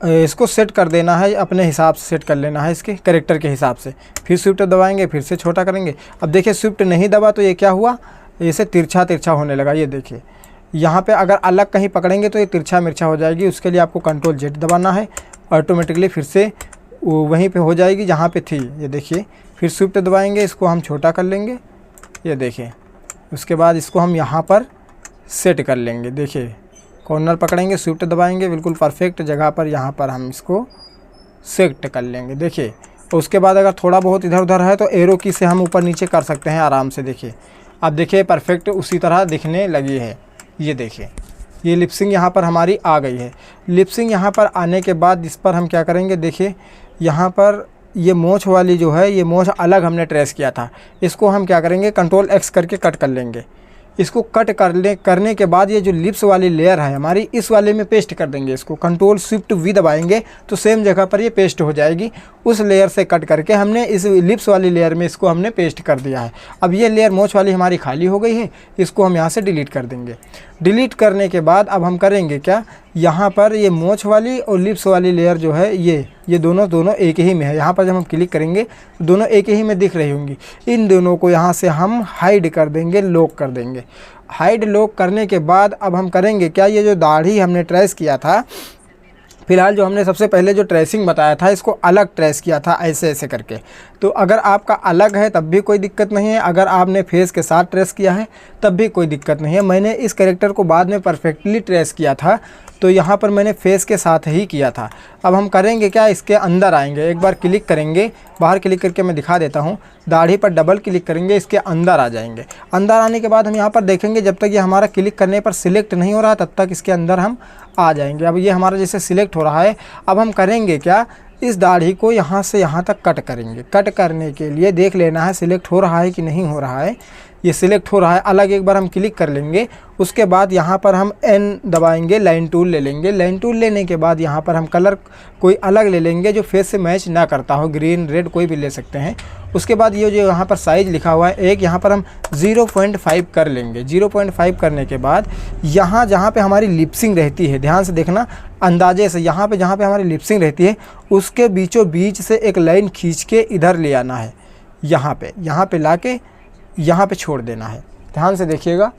इसको सेट कर देना है, अपने हिसाब से सेट कर लेना है इसके कैरेक्टर के हिसाब से। फिर शिफ्ट दबाएंगे, फिर से छोटा करेंगे। अब देखिए शिफ्ट नहीं दबा तो ये क्या हुआ, इसे तिरछा तिरछा होने लगा। ये देखिए यहाँ पे अगर अलग कहीं पकड़ेंगे तो ये तिरछा मिर्चा हो जाएगी। उसके लिए आपको Ctrl+Z दबाना है, ऑटोमेटिकली फिर से वहीं पे हो जाएगी जहाँ पे थी। ये देखिए फिर शिफ्ट दबाएंगे, इसको हम छोटा कर लेंगे। ये देखिए उसके बाद इसको हम यहाँ पर सेट कर लेंगे। देखिए कॉर्नर पकड़ेंगे, शिफ्ट दबाएंगे, बिल्कुल परफेक्ट जगह पर यहाँ पर हम इसको सेट कर लेंगे। देखिए तो उसके बाद अगर थोड़ा बहुत इधर उधर है तो एरो की से हम ऊपर नीचे कर सकते हैं आराम से। देखिए अब देखिए परफेक्ट उसी तरह दिखने लगी है। ये देखिए ये लिपसिंग यहाँ पर हमारी आ गई है। लिपसिंग यहाँ पर आने के बाद इस पर हम क्या करेंगे, देखिए यहाँ पर ये मोछ वाली जो है, ये मोछ अलग हमने ट्रेस किया था। इसको हम क्या करेंगे, Ctrl+X करके कट कर लेंगे। इसको कट करने के बाद ये जो लिप्स वाली लेयर है हमारी, इस वाले में पेस्ट कर देंगे। इसको Ctrl+Shift+V दबाएंगे तो सेम जगह पर ये पेस्ट हो जाएगी। उस लेयर से कट करके हमने इस लिप्स वाली लेयर में इसको हमने पेस्ट कर दिया है। अब ये लेयर मोछ वाली हमारी खाली हो गई है, इसको हम यहाँ से डिलीट कर देंगे। डिलीट करने के बाद अब हम करेंगे क्या, यहाँ पर ये मोछ वाली और लिप्स वाली लेयर जो है ये दोनों एक ही में है। यहाँ पर जब हम क्लिक करेंगे दोनों एक ही में दिख रही होंगी। इन दोनों को यहाँ से हम हाइड कर देंगे, लॉक कर देंगे। हाइड लॉक करने के बाद अब हम करेंगे क्या, ये जो दाढ़ी हमने ट्रेस किया था, फिलहाल जो हमने सबसे पहले जो ट्रेसिंग बताया था इसको अलग ट्रेस किया था ऐसे ऐसे करके। तो अगर आपका अलग है तब भी कोई दिक्कत नहीं है, अगर आपने फेस के साथ ट्रेस किया है तब भी कोई दिक्कत नहीं है। मैंने इस कैरेक्टर को बाद में परफेक्टली ट्रेस किया था तो यहाँ पर मैंने फेस के साथ ही किया था। अब हम करेंगे क्या, इसके अंदर आएंगे, एक बार क्लिक करेंगे, बाहर क्लिक करके मैं दिखा देता हूँ। दाढ़ी पर डबल क्लिक करेंगे, इसके अंदर आ जाएंगे। अंदर आने के बाद हम यहाँ पर देखेंगे जब तक ये हमारा क्लिक करने पर सिलेक्ट नहीं हो रहा तब तक इसके अंदर हम आ जाएंगे। अब ये हमारा जैसे सिलेक्ट हो रहा है, अब हम करेंगे क्या, इस दाढ़ी को यहाँ से यहाँ तक कट करेंगे। कट करने के लिए देख लेना है सिलेक्ट हो रहा है कि नहीं हो रहा है। ये सिलेक्ट हो रहा है, अलग एक बार हम क्लिक कर लेंगे। उसके बाद यहाँ पर हम N दबाएंगे, लाइन टूल ले लेंगे। लाइन टूल लेने के बाद यहाँ पर हम कलर कोई अलग ले लेंगे जो फेस से मैच ना करता हो, ग्रीन रेड कोई भी ले सकते हैं। उसके बाद ये जो यहाँ पर साइज़ लिखा हुआ है एक, यहाँ पर हम 0.5 कर लेंगे। 0.5 करने के बाद यहाँ जहाँ पे हमारी लिपसिंग रहती है, ध्यान से देखना अंदाजे से, यहाँ पे जहाँ पे हमारी लिपसिंग रहती है उसके बीचों बीच से एक लाइन खींच के इधर ले आना है। यहाँ पे ला के यहाँ पे छोड़ देना है। ध्यान से देखिएगा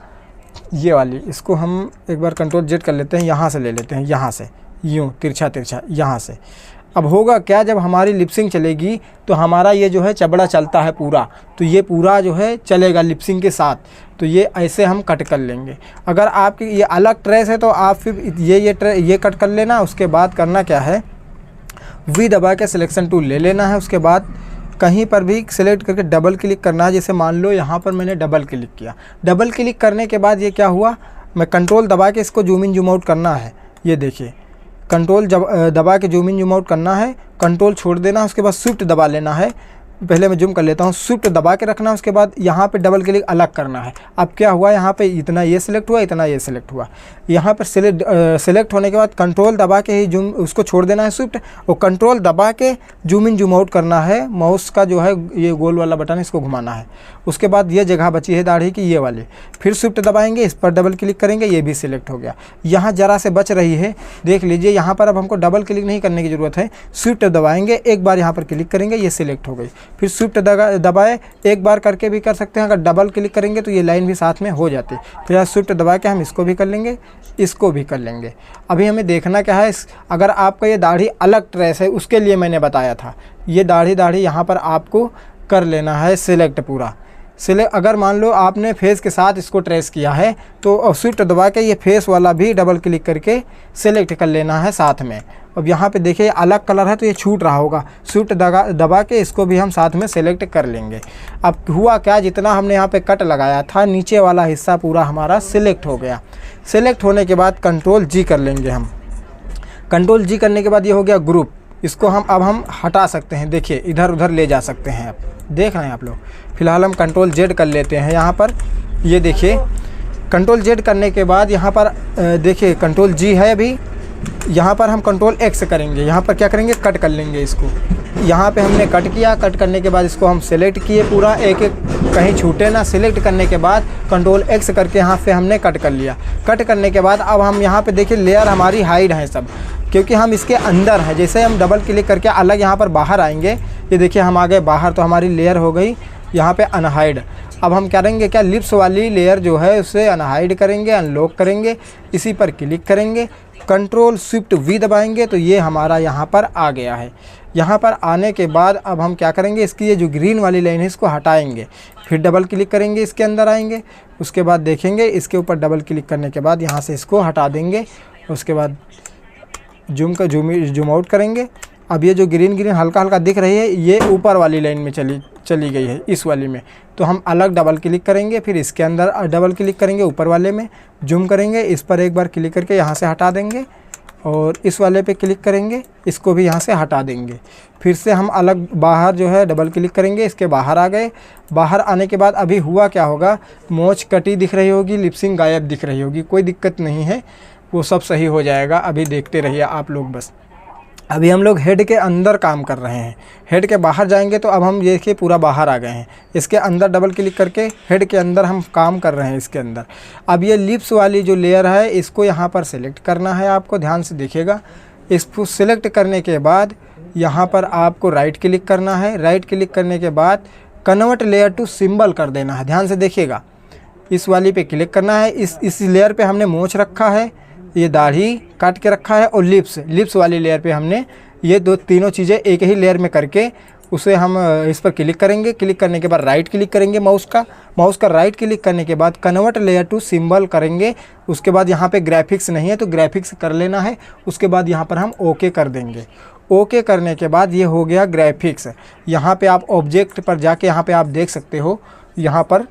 ये वाली, इसको हम एक बार Ctrl+Z कर लेते हैं, यहाँ से ले लेते हैं, यहाँ से यूँ तिरछा तिरछा यहाँ से। अब होगा क्या, जब हमारी लिपसिंग चलेगी तो हमारा ये जो है चबड़ा चलता है पूरा, तो ये पूरा जो है चलेगा लिपसिंग के साथ। तो ये ऐसे हम कट कर लेंगे। अगर आपकी ये अलग ट्रेस है तो आप फिर ये कट कर लेना। उसके बाद करना क्या है, V दबा के सिलेक्शन टूल ले लेना है। उसके बाद कहीं पर भी सिलेक्ट करके डबल क्लिक करना है। जैसे मान लो यहाँ पर मैंने डबल क्लिक किया, डबल क्लिक करने के बाद ये क्या हुआ, मैं कंट्रोल दबा के इसको जूम इन जूम आउट करना है। ये देखिए कंट्रोल दबा के जूम इन जूम आउट करना है, कंट्रोल छोड़ देना है। उसके बाद शिफ्ट दबा लेना है, पहले मैं जूम कर लेता हूँ, शिफ्ट दबा के रखना है, उसके बाद यहाँ पे डबल क्लिक अलग करना है। अब क्या हुआ, यहाँ पे इतना ये सिलेक्ट हुआ, इतना ये सिलेक्ट हुआ। यहाँ पर सिलेक्ट होने के बाद कंट्रोल दबा के ही जूम उसको छोड़ देना है शिफ्ट, और कंट्रोल दबा के जूम इन जूम आउट करना है। माउस का जो है ये गोल वाला बटन है, इसको घुमाना है। उसके बाद ये जगह बची है दाढ़ी की, ये वाली, फिर शिफ्ट दबाएंगे, इस पर डबल क्लिक करेंगे, ये भी सिलेक्ट हो गया। यहाँ ज़रा से बच रही है, देख लीजिए। यहाँ पर अब हमको डबल क्लिक नहीं करने की ज़रूरत है, शिफ्ट दबाएंगे, एक बार यहाँ पर क्लिक करेंगे, ये सिलेक्ट हो गई। फिर शिफ्ट दबाए, एक बार करके भी कर सकते हैं, अगर डबल क्लिक करेंगे तो ये लाइन भी साथ में हो जाती है। फिर शिफ्ट दबा के हम इसको भी कर लेंगे, इसको भी कर लेंगे। अभी हमें देखना क्या है, अगर आपका ये दाढ़ी अलग ट्रेस है, उसके लिए मैंने बताया था, ये दाढ़ी यहाँ पर आपको कर लेना है सिलेक्ट पूरा। अगर मान लो आपने फेस के साथ इसको ट्रेस किया है तो शिफ्ट दबा के ये फेस वाला भी डबल क्लिक करके सिलेक्ट कर लेना है साथ में। अब यहाँ पे देखिए अलग कलर है तो ये छूट रहा होगा, शिफ्ट दबा के इसको भी हम साथ में सेलेक्ट कर लेंगे। अब हुआ क्या, जितना हमने यहाँ पे कट लगाया था नीचे वाला हिस्सा पूरा हमारा सिलेक्ट हो गया। सिलेक्ट होने के बाद कंट्रोल जी कर लेंगे हम। कंट्रोल जी करने के बाद ये हो गया ग्रुप। इसको हम हटा सकते हैं, देखिए इधर उधर ले जा सकते हैं। आप देख रहे हैं आप लोग। फिलहाल हम कंट्रोल जेड कर लेते हैं यहाँ पर, ये देखिए कंट्रोल जेड करने के बाद यहाँ पर देखिए कंट्रोल जी है अभी। यहाँ पर हम कंट्रोल एक्स करेंगे, यहाँ पर क्या करेंगे, कट कर लेंगे इसको। यहाँ पे हमने कट किया, कट करने के बाद इसको हम सेलेक्ट किए पूरा, एक एक कहीं छूटे ना। सिलेक्ट करने के बाद कंट्रोल एक्स करके यहाँ पे हमने कट कर लिया। कट करने के बाद अब हम यहाँ पे देखिए लेयर हमारी हाइड है सब, क्योंकि हम इसके अंदर हैं। जैसे हम डबल क्लिक करके अलग यहाँ पर बाहर आएंगे, ये देखिए हम आ गए बाहर, तो हमारी लेयर हो गई यहाँ पे अनहाइड। अब हम करेंगे क्या, लिप्स वाली लेयर जो है उसे अनहाइड करेंगे, अनलॉक करेंगे, इसी पर क्लिक करेंगे, कंट्रोल शिफ्ट वी दबाएंगे तो ये हमारा यहाँ पर आ गया है। यहाँ पर आने के बाद अब हम क्या करेंगे, इसकी ये जो ग्रीन वाली लाइन है इसको हटाएंगे, फिर डबल क्लिक करेंगे, इसके अंदर आएंगे, उसके बाद देखेंगे इसके ऊपर डबल क्लिक करने के बाद यहाँ से इसको हटा देंगे। उसके बाद जूम आउट करेंगे। अब ये जो ग्रीन हल्का हल्का दिख रही है ये ऊपर वाली लाइन में चली गई है, इस वाली में। तो हम अलग डबल क्लिक करेंगे, फिर इसके अंदर डबल क्लिक करेंगे ऊपर वाले में, जूम करेंगे, इस पर एक बार क्लिक करके यहाँ से हटा देंगे, और इस वाले पे क्लिक करेंगे, इसको भी यहाँ से हटा देंगे। फिर से हम अलग बाहर जो है डबल क्लिक करेंगे, इसके बाहर आ गए। बाहर आने के बाद अभी हुआ क्या होगा, मोच कटी दिख रही होगी, लिपसिंग गायब दिख रही होगी, कोई दिक्कत नहीं है, वो सब सही हो जाएगा। अभी देखते रहिए आप लोग बस। अभी हम लोग हेड के अंदर काम कर रहे हैं, हेड के बाहर जाएंगे तो अब हम देखिए पूरा बाहर आ गए हैं। इसके अंदर डबल क्लिक करके हेड के अंदर हम काम कर रहे हैं इसके अंदर। अब ये लिप्स वाली जो लेयर है इसको यहाँ पर सिलेक्ट करना है आपको, ध्यान से देखिएगा। इसको सिलेक्ट करने के बाद यहाँ पर आपको राइट क्लिक करना है। राइट क्लिक करने के बाद कन्वर्ट लेयर टू सिंबल कर देना है, ध्यान से देखिएगा। इस वाली पे क्लिक करना है। इस लेयर पे हमने मूंछ रखा है, ये दाढ़ी काट के रखा है, और लिप्स वाली लेयर पे हमने ये तीनों चीज़ें एक ही लेयर में करके उसे हम इस पर क्लिक करेंगे। क्लिक करने के बाद राइट क्लिक करेंगे माउस का राइट क्लिक करने के बाद कन्वर्ट लेयर टू सिंबल करेंगे। उसके बाद यहाँ पे ग्राफिक्स नहीं है तो ग्राफिक्स कर लेना है। उसके बाद यहाँ पर हम ओके कर देंगे। ओके करने के बाद ये हो गया ग्राफिक्स। यहाँ पे आप ऑब्जेक्ट पर जाके यहाँ पे आप देख सकते हो, यहाँ पर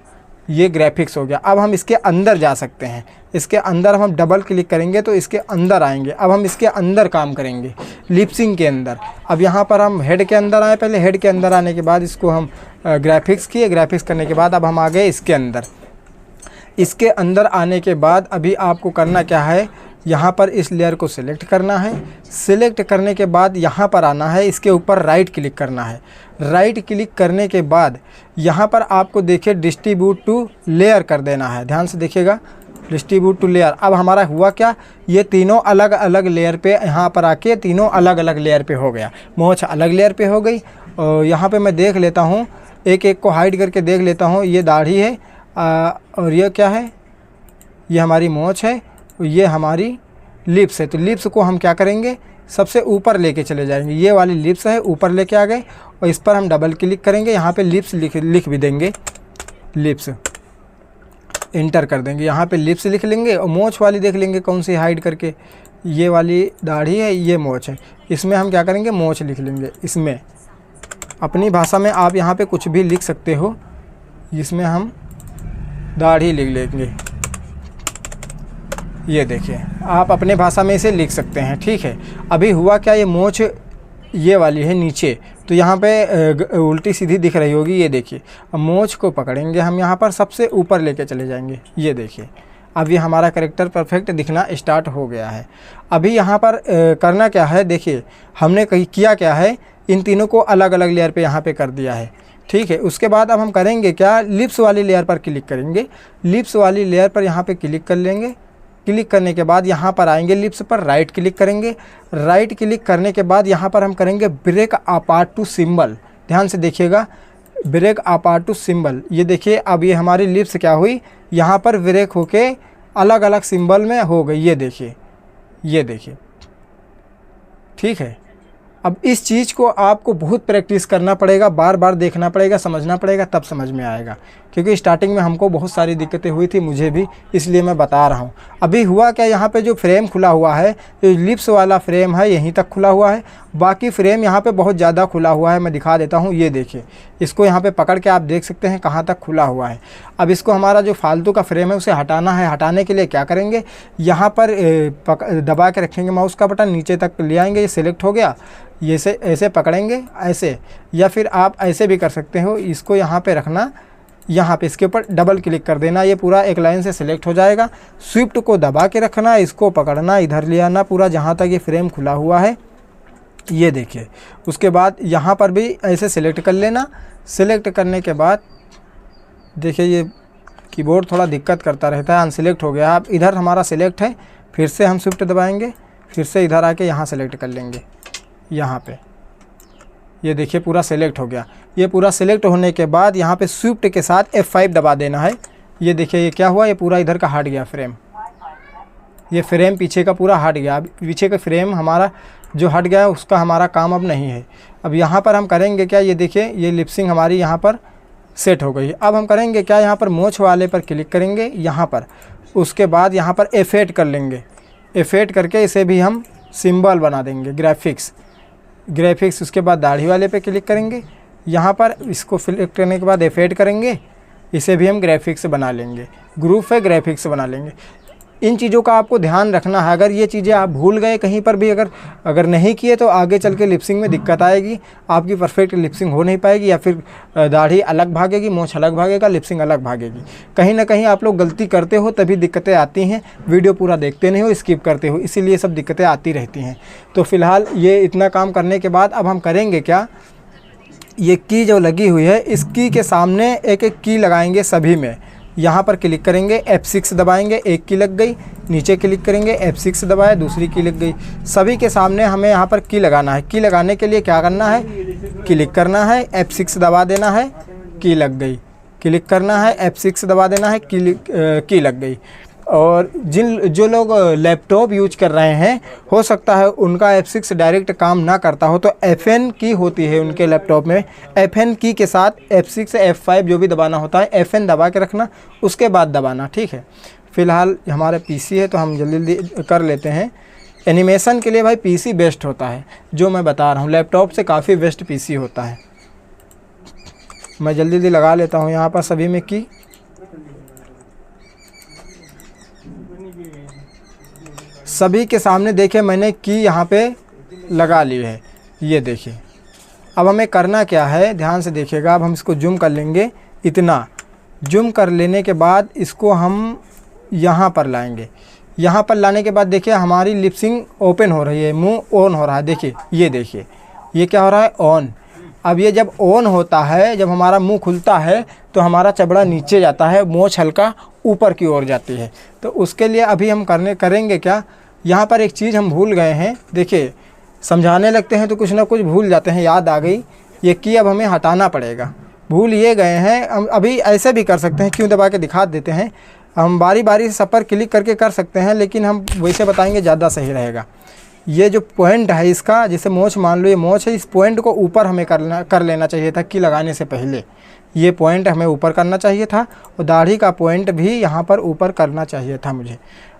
ये ग्राफिक्स हो गया। अब हम इसके अंदर जा सकते हैं। इसके अंदर हम डबल क्लिक करेंगे तो इसके अंदर आएंगे। अब हम इसके अंदर काम करेंगे, लिपसिंग के अंदर। अब यहाँ पर हम हेड के अंदर आए, पहले हेड के अंदर आने के बाद इसको हम ग्राफिक्स किए। ग्राफिक्स करने के बाद अब हम आ गए इसके अंदर। इसके अंदर आने के बाद अभी आपको करना क्या है, यहाँ पर इस लेयर को सिलेक्ट करना है। सिलेक्ट करने के बाद यहाँ पर आना है, इसके ऊपर राइट क्लिक करना है। राइट क्लिक करने के बाद यहाँ पर आपको देखिए डिस्ट्रीब्यूट टू लेयर कर देना है, ध्यान से देखिएगा, डिस्ट्रीब्यूट टू लेयर। अब हमारा हुआ क्या, ये तीनों अलग अलग लेयर पे यहाँ पर आके तीनों अलग अलग लेयर पे हो गया। मोछ अलग लेयर पे हो गई। और यहाँ पे मैं देख लेता हूँ, एक एक को हाइड करके देख लेता हूँ। ये दाढ़ी है और ये क्या है, ये हमारी मोछ है, ये हमारी लिप्स है। तो लिप्स को हम क्या करेंगे, सबसे ऊपर लेके चले जाएंगे। ये वाली लिप्स है, ऊपर लेके आ गए और इस पर हम डबल क्लिक करेंगे। यहाँ पे लिप्स लिख भी देंगे, लिप्स इंटर कर देंगे। यहाँ पे लिप्स लिख लेंगे और मोछ वाली देख लेंगे कौन सी हाइड करके, ये वाली दाढ़ी है, ये मोछ है। इसमें हम क्या करेंगे, मोछ लिख लेंगे। इसमें अपनी भाषा में आप यहाँ पे कुछ भी लिख सकते हो, इसमें हम दाढ़ी लिख लेंगे। ये देखिए आप अपने भाषा में इसे लिख सकते हैं, ठीक है। अभी हुआ क्या, ये मोछ ये वाली है नीचे, तो यहाँ पे उल्टी सीधी दिख रही होगी, ये देखिए। अब मोच को पकड़ेंगे हम, यहाँ पर सबसे ऊपर लेके चले जाएंगे, ये देखिए। अब ये हमारा कैरेक्टर परफेक्ट दिखना स्टार्ट हो गया है। अभी यहाँ पर करना क्या है, देखिए हमने किया क्या है, इन तीनों को अलग अलग लेयर पे यहाँ पे कर दिया है, ठीक है। उसके बाद अब हम करेंगे क्या, लिप्स वाली लेयर पर क्लिक करेंगे। लिप्स वाली लेयर पर यहाँ पे क्लिक कर लेंगे। क्लिक करने के बाद यहाँ पर आएंगे, लिप्स पर राइट क्लिक करेंगे। राइट क्लिक करने के बाद यहाँ पर हम करेंगे ब्रेक अपार्ट टू सिंबल। ध्यान से देखिएगा, ब्रेक अपार्ट टू सिंबल। ये देखिए अब ये हमारी लिप्स क्या हुई, यहाँ पर ब्रेक होके अलग अलग सिंबल में हो गई, ये देखिए, ये देखिए, ठीक है। अब इस चीज़ को आपको बहुत प्रैक्टिस करना पड़ेगा, बार बार देखना पड़ेगा, समझना पड़ेगा, तब समझ में आएगा। क्योंकि स्टार्टिंग में हमको बहुत सारी दिक्कतें हुई थी, मुझे भी, इसलिए मैं बता रहा हूँ। अभी हुआ क्या, यहाँ पे जो फ्रेम खुला हुआ है, जो लिप्स वाला फ्रेम है यहीं तक खुला हुआ है, बाकी फ्रेम यहाँ पे बहुत ज़्यादा खुला हुआ है। मैं दिखा देता हूँ, ये देखिए, इसको यहाँ पे पकड़ के आप देख सकते हैं कहाँ तक खुला हुआ है। अब इसको हमारा जो फालतू का फ्रेम है उसे हटाना है। हटाने के लिए क्या करेंगे, यहाँ पर दबा के रखेंगे माउस का बटन, नीचे तक ले आएंगे, ये सिलेक्ट हो गया। ये से ऐसे पकड़ेंगे ऐसे, या फिर आप ऐसे भी कर सकते हो। इसको यहाँ पे रखना, यहाँ पे इसके ऊपर डबल क्लिक कर देना, ये पूरा एक लाइन से सिलेक्ट हो जाएगा। स्विफ्ट को दबा के रखना, इसको पकड़ना, इधर ले आना पूरा जहाँ तक ये फ्रेम खुला हुआ है, ये देखिए। उसके बाद यहाँ पर भी ऐसे सिलेक्ट कर लेना। सिलेक्ट करने के बाद देखिए ये कीबोर्ड थोड़ा दिक्कत करता रहता है, अनसिलेक्ट हो गया। अब इधर हमारा सिलेक्ट है, फिर से हम स्विफ्ट दबाएंगे, फिर से इधर आके यहाँ सेलेक्ट कर लेंगे, यहाँ पे ये देखिए पूरा सेलेक्ट हो गया। ये पूरा सेलेक्ट होने के बाद यहाँ पे स्विफ्ट के साथ F5 दबा देना है। ये देखिए ये क्या हुआ, ये पूरा इधर का हट गया फ्रेम, ये फ्रेम पीछे का पूरा हट गया। अब पीछे का फ्रेम हमारा जो हट गया है उसका हमारा काम अब नहीं है। अब यहाँ पर हम करेंगे क्या, ये देखिए ये लिपसिंग हमारी यहाँ पर सेट हो गई। अब हम करेंगे क्या, यहाँ पर मोछ वाले पर क्लिक करेंगे यहाँ पर, उसके बाद यहाँ पर F8 कर लेंगे। F8 करके इसे भी हम सिंबल बना देंगे, ग्राफिक्स। उसके बाद दाढ़ी वाले पे क्लिक करेंगे, यहाँ पर इसको सिलेक्ट करने के बाद F8 करेंगे, इसे भी हम ग्राफिक्स बना लेंगे, ग्रुप है ग्राफिक्स बना लेंगे। इन चीज़ों का आपको ध्यान रखना है। अगर ये चीज़ें आप भूल गए कहीं पर भी, अगर नहीं किए तो आगे चल के लिपसिंग में दिक्कत आएगी, आपकी परफेक्ट लिपसिंग हो नहीं पाएगी, या फिर दाढ़ी अलग भागेगी, मोछ अलग भागेगा, लिपसिंग अलग भागेगी। कहीं ना कहीं आप लोग गलती करते हो तभी दिक्कतें आती हैं, वीडियो पूरा देखते नहीं हो, स्किप करते हो, इसीलिए सब दिक्कतें आती रहती हैं। तो फ़िलहाल ये इतना काम करने के बाद अब हम करेंगे क्या, ये की जो लगी हुई है इस की के सामने एक एक की लगाएंगे सभी में। यहाँ पर क्लिक करेंगे, F6 दबाएंगे, एक की लग गई, नीचे क्लिक करेंगे, F6 दबाया, दूसरी की लग गई। सभी के सामने हमें यहाँ पर की लगाना है। की लगाने के लिए क्या करना है, क्लिक करना है, F6 दबा देना है, की लग गई, क्लिक करना है, F6 दबा देना है, की लग गई। और जो लोग लैपटॉप यूज कर रहे हैं, हो सकता है उनका F6 डायरेक्ट काम ना करता हो, तो FN की होती है उनके लैपटॉप में। FN की के साथ F6 F5 जो भी दबाना होता है, FN दबा के रखना, उसके बाद दबाना, ठीक है। फ़िलहाल हमारे PC है तो हम जल्दी कर लेते हैं। एनिमेशन के लिए भाई PC बेस्ट होता है, जो मैं बता रहा हूँ, लैपटॉप से काफ़ी बेस्ट PC होता है। मैं जल्दी लगा लेता हूँ यहाँ पर सभी में की। सभी के सामने देखिए मैंने की यहाँ पे लगा ली है, ये देखिए। अब हमें करना क्या है, ध्यान से देखिएगा। अब हम इसको जूम कर लेंगे, इतना जूम कर लेने के बाद इसको हम यहाँ पर लाएंगे। यहाँ पर लाने के बाद देखिए हमारी लिपसिंग ओपन हो रही है, मुंह ऑन हो रहा है। देखिए ये देखिए ये क्या हो रहा है, ऑन। अब ये जब ऑन होता है, जब हमारा मुंह खुलता है तो हमारा चबड़ा नीचे जाता है, मोछ हल्का ऊपर की ओर जाती है। तो उसके लिए अभी हम करेंगे क्या, यहाँ पर एक चीज़ हम भूल गए हैं। देखिए समझाने लगते हैं तो कुछ ना कुछ भूल जाते हैं, याद आ गई ये की, अब हमें हटाना पड़ेगा। भूल ये गए हैं, हम अभी ऐसे भी कर सकते हैं, क्यों दबा के दिखा देते हैं। हम बारी बारी से सब पर क्लिक करके कर सकते हैं, लेकिन हम वैसे बताएंगे ज़्यादा सही रहेगा। ये जो पॉइंट है इसका, जैसे मोछ मान लो ये मोछ है, इस पॉइंट को ऊपर हमें कर लेना चाहिए था की लगाने से पहले। ये पॉइंट हमें ऊपर करना चाहिए था, और दाढ़ी का पॉइंट भी यहाँ पर ऊपर करना चाहिए था मुझे।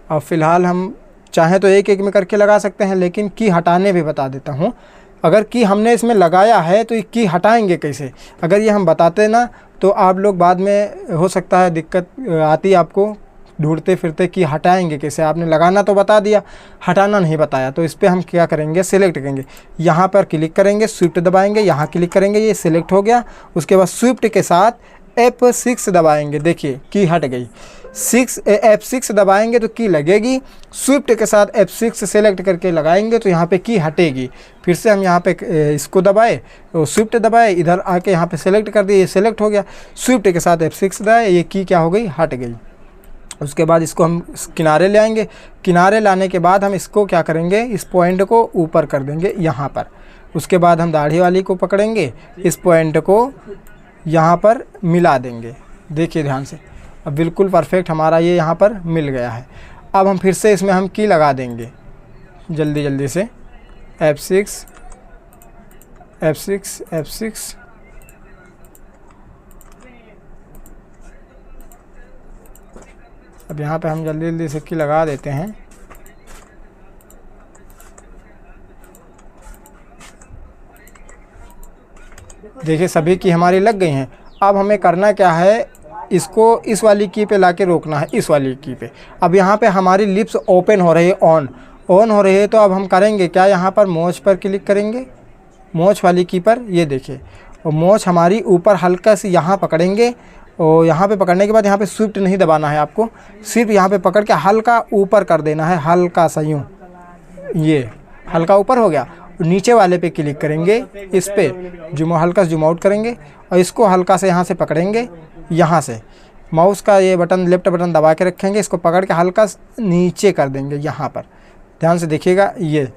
अब फ़िलहाल हम चाहें तो एक एक में करके लगा सकते हैं, लेकिन की हटाने भी बता देता हूँ। अगर की हमने इसमें लगाया है तो की हटाएंगे कैसे, अगर ये हम बताते ना तो आप लोग बाद में हो सकता है दिक्कत आती आपको ढूंढते फिरते कि हटाएंगे कैसे। आपने लगाना तो बता दिया, हटाना नहीं बताया। तो इस पर हम क्या करेंगे, सेलेक्ट करेंगे, यहाँ पर क्लिक करेंगे, स्विफ्ट दबाएंगे, यहाँ क्लिक करेंगे, ये सिलेक्ट हो गया। उसके बाद स्विफ्ट के साथ F6 दबाएंगे, देखिए की हट गई। F6 दबाएंगे तो की लगेगी, स्विफ्ट के साथ F6 सेलेक्ट करके लगाएंगे तो यहाँ पे की हटेगी। फिर से हम यहाँ पे इसको दबाए, तो स्विफ्ट दबाए, इधर आके यहाँ पे सेलेक्ट कर दिए, ये सेलेक्ट हो गया। स्विफ्ट के साथ F6 दबाए, ये की क्या हो गई, हट गई। उसके बाद इसको हम किनारे ले आएंगे। किनारे लाने के बाद हम इसको क्या करेंगे, इस पॉइंट को ऊपर कर देंगे यहाँ पर। उसके बाद हम दाढ़ी वाली को पकड़ेंगे, इस पॉइंट को यहाँ पर मिला देंगे। देखिए ध्यान से, अब बिल्कुल परफेक्ट हमारा ये यहाँ पर मिल गया है। अब हम फिर से इसमें हम की लगा देंगे जल्दी जल्दी से, F6 F6 F6। अब यहाँ पे हम जल्दी जल्दी से की लगा देते हैं। देखिए सभी की हमारी लग गई हैं। अब हमें करना क्या है, इसको इस वाली की पे लाके रोकना है, इस वाली की पे। अब यहाँ पे हमारी लिप्स ओपन हो रही है, ऑन हो रही है। तो अब हम करेंगे क्या, यहाँ पर मोच पर क्लिक करेंगे, मोच वाली की पर, ये देखिए। और मोच हमारी ऊपर हल्का से यहाँ पकड़ेंगे, और यहाँ पे पकड़ने के बाद यहाँ पे स्विफ्ट नहीं दबाना है आपको, सिर्फ यहाँ पे पकड़ के हल्का ऊपर कर देना है, हल्का सा यूँ, ये हल्का ऊपर हो गया। नीचे वाले पे क्लिक करेंगे, इस पे हल्का से जूम आउट करेंगे और इसको हल्का से यहाँ से पकड़ेंगे, यहाँ से माउस का ये बटन, लेफ्ट बटन दबा के रखेंगे, इसको पकड़ के हल्का नीचे कर देंगे यहाँ पर। ध्यान से देखिएगा, ये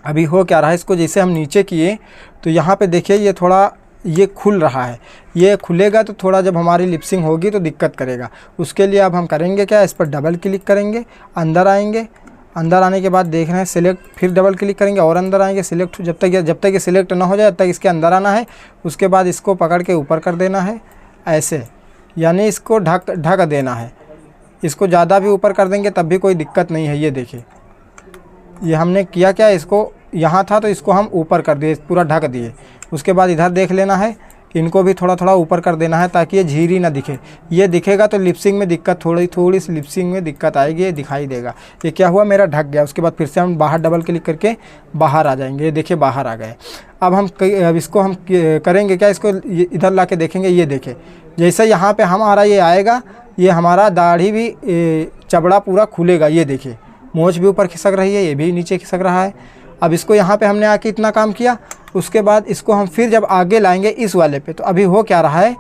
अभी हो क्या रहा है, इसको जैसे हम नीचे किए तो यहाँ पे देखिए ये थोड़ा ये खुल रहा है। ये खुलेगा तो थोड़ा जब हमारी लिपसिंग होगी तो दिक्कत करेगा। उसके लिए अब हम करेंगे क्या, इस पर डबल क्लिक करेंगे, अंदर आएंगे, अंदर आने के बाद देख रहे हैं सिलेक्ट, फिर डबल क्लिक करेंगे और अंदर आएंगे, सिलेक्ट, जब तक ये सिलेक्ट ना हो जाए तब तक इसके अंदर आना है। उसके बाद इसको पकड़ के ऊपर कर देना है ऐसे, यानी इसको ढक देना है। इसको ज़्यादा भी ऊपर कर देंगे तब भी कोई दिक्कत नहीं है। ये देखिए, ये हमने किया क्या, इसको यहाँ था तो इसको हम ऊपर कर दिए, पूरा ढक दिए। उसके बाद इधर देख लेना है, इनको भी थोड़ा थोड़ा ऊपर कर देना है ताकि ये झीरी ना दिखे। ये दिखेगा तो लिपसिंग में दिक्कत, थोड़ी सी लिपसिंग में दिक्कत आएगी, ये दिखाई देगा। ये क्या हुआ, मेरा ढक गया। उसके बाद फिर से हम बाहर डबल क्लिक करके बाहर आ जाएंगे। ये देखिए बाहर आ गए। अब इसको हम करेंगे क्या, इसको इधर ला के देखेंगे। ये देखें, जैसे यहाँ पे हमारा ये आएगा, ये हमारा दाढ़ी भी चबड़ा पूरा खुलेगा। ये देखिए मोच भी ऊपर खिसक रही है, ये भी नीचे खिसक रहा है। अब इसको यहाँ पे हमने आके इतना काम किया। उसके बाद इसको हम फिर जब आगे लाएंगे इस वाले पे, तो अभी हो क्या रहा है,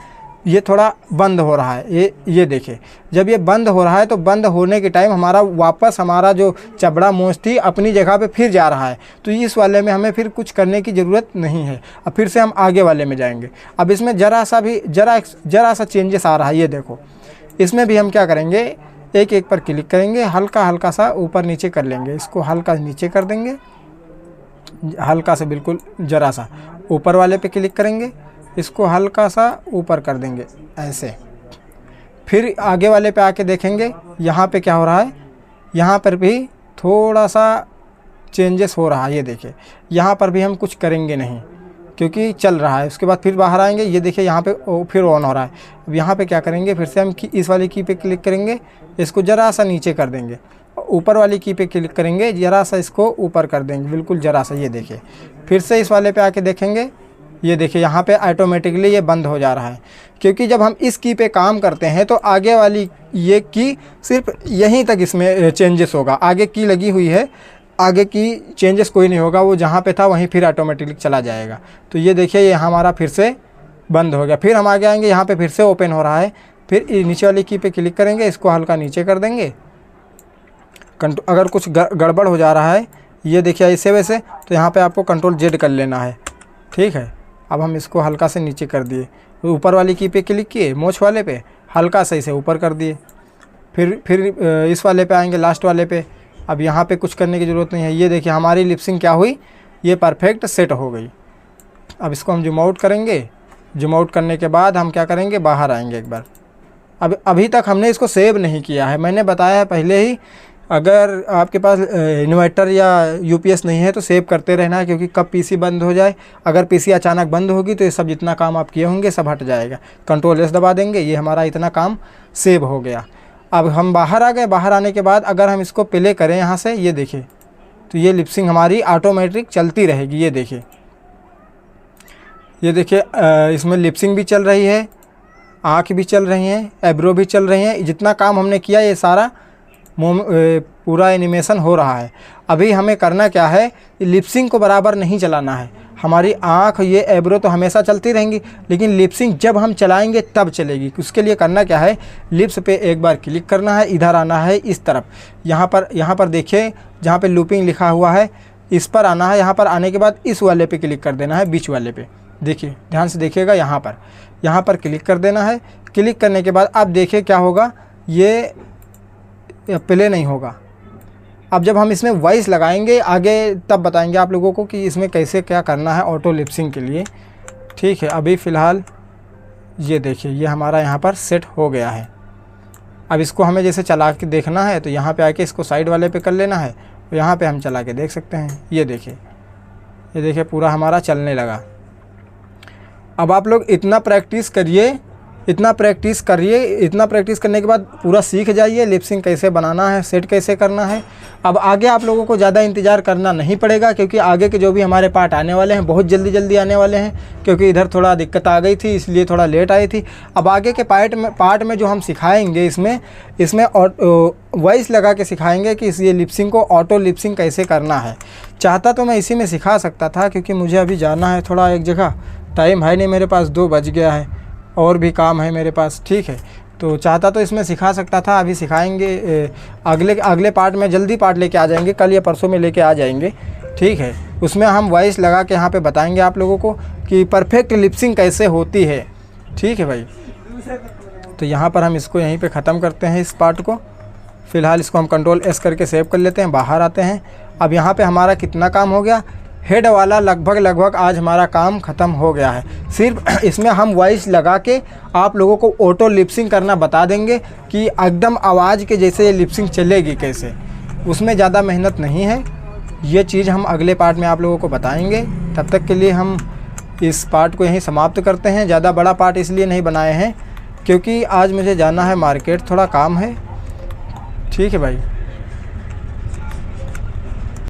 ये थोड़ा बंद हो रहा है। ये देखिए, जब ये बंद हो रहा है तो बंद होने के टाइम हमारा वापस हमारा जो चबड़ा मोच थी अपनी जगह पे फिर जा रहा है। तो इस वाले में हमें फिर कुछ करने की ज़रूरत नहीं है। अब फिर से हम आगे वाले में जाएंगे। अब इसमें ज़रा सा चेंजेस आ रहा है। ये देखो, इसमें भी हम क्या करेंगे, एक एक पर क्लिक करेंगे, हल्का सा ऊपर नीचे कर लेंगे। इसको हल्का नीचे कर देंगे, हल्का से बिल्कुल ज़रा सा। ऊपर वाले पे क्लिक करेंगे, इसको हल्का सा ऊपर कर देंगे ऐसे। फिर आगे वाले पे आके देखेंगे यहाँ पे क्या हो रहा है, यहाँ पर भी थोड़ा सा चेंजेस हो रहा है। ये देखिए, यहाँ पर भी हम कुछ करेंगे नहीं क्योंकि चल रहा है। उसके बाद फिर बाहर आएंगे, ये देखिए यहाँ पे फिर ऑन हो रहा है। अब यहाँ पे क्या करेंगे, फिर से हम इस वाली की पे क्लिक करेंगे, इसको ज़रा सा नीचे कर देंगे। ऊपर वाली की पे क्लिक करेंगे, ज़रा सा इसको ऊपर कर देंगे, बिल्कुल ज़रा सा। ये देखिए, फिर से इस वाले पे आके देखेंगे, ये देखिए यहाँ पे ऑटोमेटिकली ये बंद हो जा रहा है। क्योंकि जब हम इस की पे काम करते हैं तो आगे वाली ये की सिर्फ यहीं तक इसमें चेंजेस होगा। आगे की लगी हुई है, आगे की चेंजेस कोई नहीं होगा, वो जहाँ पे था वहीं फिर ऑटोमेटिकली चला जाएगा। तो ये देखिए, ये हमारा फिर से बंद हो गया। फिर हम आगे आएंगे, यहाँ पे फिर से ओपन हो रहा है। फिर नीचे वाली की पे क्लिक करेंगे, इसको हल्का नीचे कर देंगे। अगर कुछ गड़बड़ हो जा रहा है, ये देखिए ऐसे वैसे, तो यहाँ पे आपको कंट्रोल जेड कर लेना है, ठीक है। अब हम इसको हल्का से नीचे कर दिए, ऊपर वाली की पे क्लिक किए, मोछ वाले पे हल्का सही से ऊपर कर दिए। फिर इस वाले पे आएंगे, लास्ट वाले पे। अब यहाँ पे कुछ करने की ज़रूरत नहीं है। ये देखिए हमारी लिपसिंग क्या हुई, ये परफेक्ट सेट हो गई। अब इसको हम जूम आउट करेंगे। जूम आउट करने के बाद हम क्या करेंगे, बाहर आएंगे एक बार। अब अभी तक हमने इसको सेव नहीं किया है, मैंने बताया है पहले ही। अगर आपके पास इन्वर्टर या यूपीएस नहीं है तो सेव करते रहना है, क्योंकि कब पीसी बंद हो जाए, अगर पीसी अचानक बंद होगी तो ये सब जितना काम आप किए होंगे सब हट जाएगा। कंट्रोल एस दबा देंगे, ये हमारा इतना काम सेव हो गया। अब हम बाहर आ गए। बाहर आने के बाद अगर हम इसको प्ले करें यहाँ से, ये देखिए, तो ये लिपसिंग हमारी ऑटोमेटिक चलती रहेगी। ये देखिए, ये देखिए, इसमें लिपसिंग भी चल रही है, आँख भी चल रही हैं, एब्रो भी चल रही हैं। जितना काम हमने किया ये सारा पूरा एनिमेशन हो रहा है। अभी हमें करना क्या है, लिपसिंग को बराबर नहीं चलाना है। हमारी आँख, ये एब्रो तो हमेशा चलती रहेंगी, लेकिन लिपसिंग जब हम चलाएंगे तब चलेगी। उसके लिए करना क्या है, लिप्स पे एक बार क्लिक करना है, इधर आना है इस तरफ, यहाँ पर देखिए जहाँ पे लूपिंग लिखा हुआ है इस पर आना है। यहाँ पर आने के बाद इस वाले पे क्लिक कर देना है, बीच वाले पे। देखिए, ध्यान से देखिएगा, यहाँ पर क्लिक कर देना है। क्लिक करने के बाद अब देखिए क्या होगा, ये प्ले नहीं होगा। अब जब हम इसमें वॉइस लगाएंगे आगे तब बताएंगे आप लोगों को कि इसमें कैसे क्या करना है ऑटो लिपसिंग के लिए। ठीक है, अभी फ़िलहाल ये देखिए, ये हमारा यहाँ पर सेट हो गया है। अब इसको हमें जैसे चला के देखना है तो यहाँ पे आके इसको साइड वाले पे कर लेना है, तो यहाँ पे हम चला के देख सकते हैं। ये देखिए पूरा हमारा चलने लगा। अब आप लोग इतना प्रैक्टिस करिए, इतना प्रैक्टिस करने के बाद पूरा सीख जाइए लिपसिंग कैसे बनाना है, सेट कैसे करना है। अब आगे आप लोगों को ज़्यादा इंतज़ार करना नहीं पड़ेगा, क्योंकि आगे के जो भी हमारे पार्ट आने वाले हैं बहुत जल्दी आने वाले हैं, क्योंकि इधर थोड़ा दिक्कत आ गई थी इसलिए थोड़ा लेट आई थी। अब आगे के पार्ट में जो हम सिखाएंगे, इसमें वॉइस लगा के सिखाएंगे कि ये लिपसिंग को ऑटो लिपसिंग कैसे करना है। चाहता तो मैं इसी में सिखा सकता था, क्योंकि मुझे अभी जाना है थोड़ा एक जगह, टाइम है नहीं मेरे पास, 2 बज गया है और भी काम है मेरे पास। ठीक है, तो चाहता तो इसमें सिखा सकता था। अभी सिखाएंगे अगले पार्ट में, जल्दी पार्ट लेके आ जाएंगे, कल या परसों में लेके आ जाएंगे। ठीक है, उसमें हम वॉइस लगा के यहाँ पे बताएंगे आप लोगों को कि परफेक्ट लिपसिंग कैसे होती है। ठीक है भाई, तो यहाँ पर हम इसको यहीं पे ख़त्म करते हैं इस पार्ट को। फ़िलहाल इसको हम Ctrl+S करके सेव कर लेते हैं, बाहर आते हैं। अब यहाँ पे हमारा कितना काम हो गया, हेड वाला लगभग आज हमारा काम ख़त्म हो गया है। सिर्फ इसमें हम वॉइस लगा के आप लोगों को ऑटो लिपसिंग करना बता देंगे कि एकदम आवाज़ के जैसे ये लिपसिंग चलेगी कैसे। उसमें ज़्यादा मेहनत नहीं है, ये चीज़ हम अगले पार्ट में आप लोगों को बताएंगे। तब तक के लिए हम इस पार्ट को यहीं समाप्त करते हैं। ज़्यादा बड़ा पार्ट इसलिए नहीं बनाए हैं क्योंकि आज मुझे जाना है मार्केट, थोड़ा काम है। ठीक है भाई।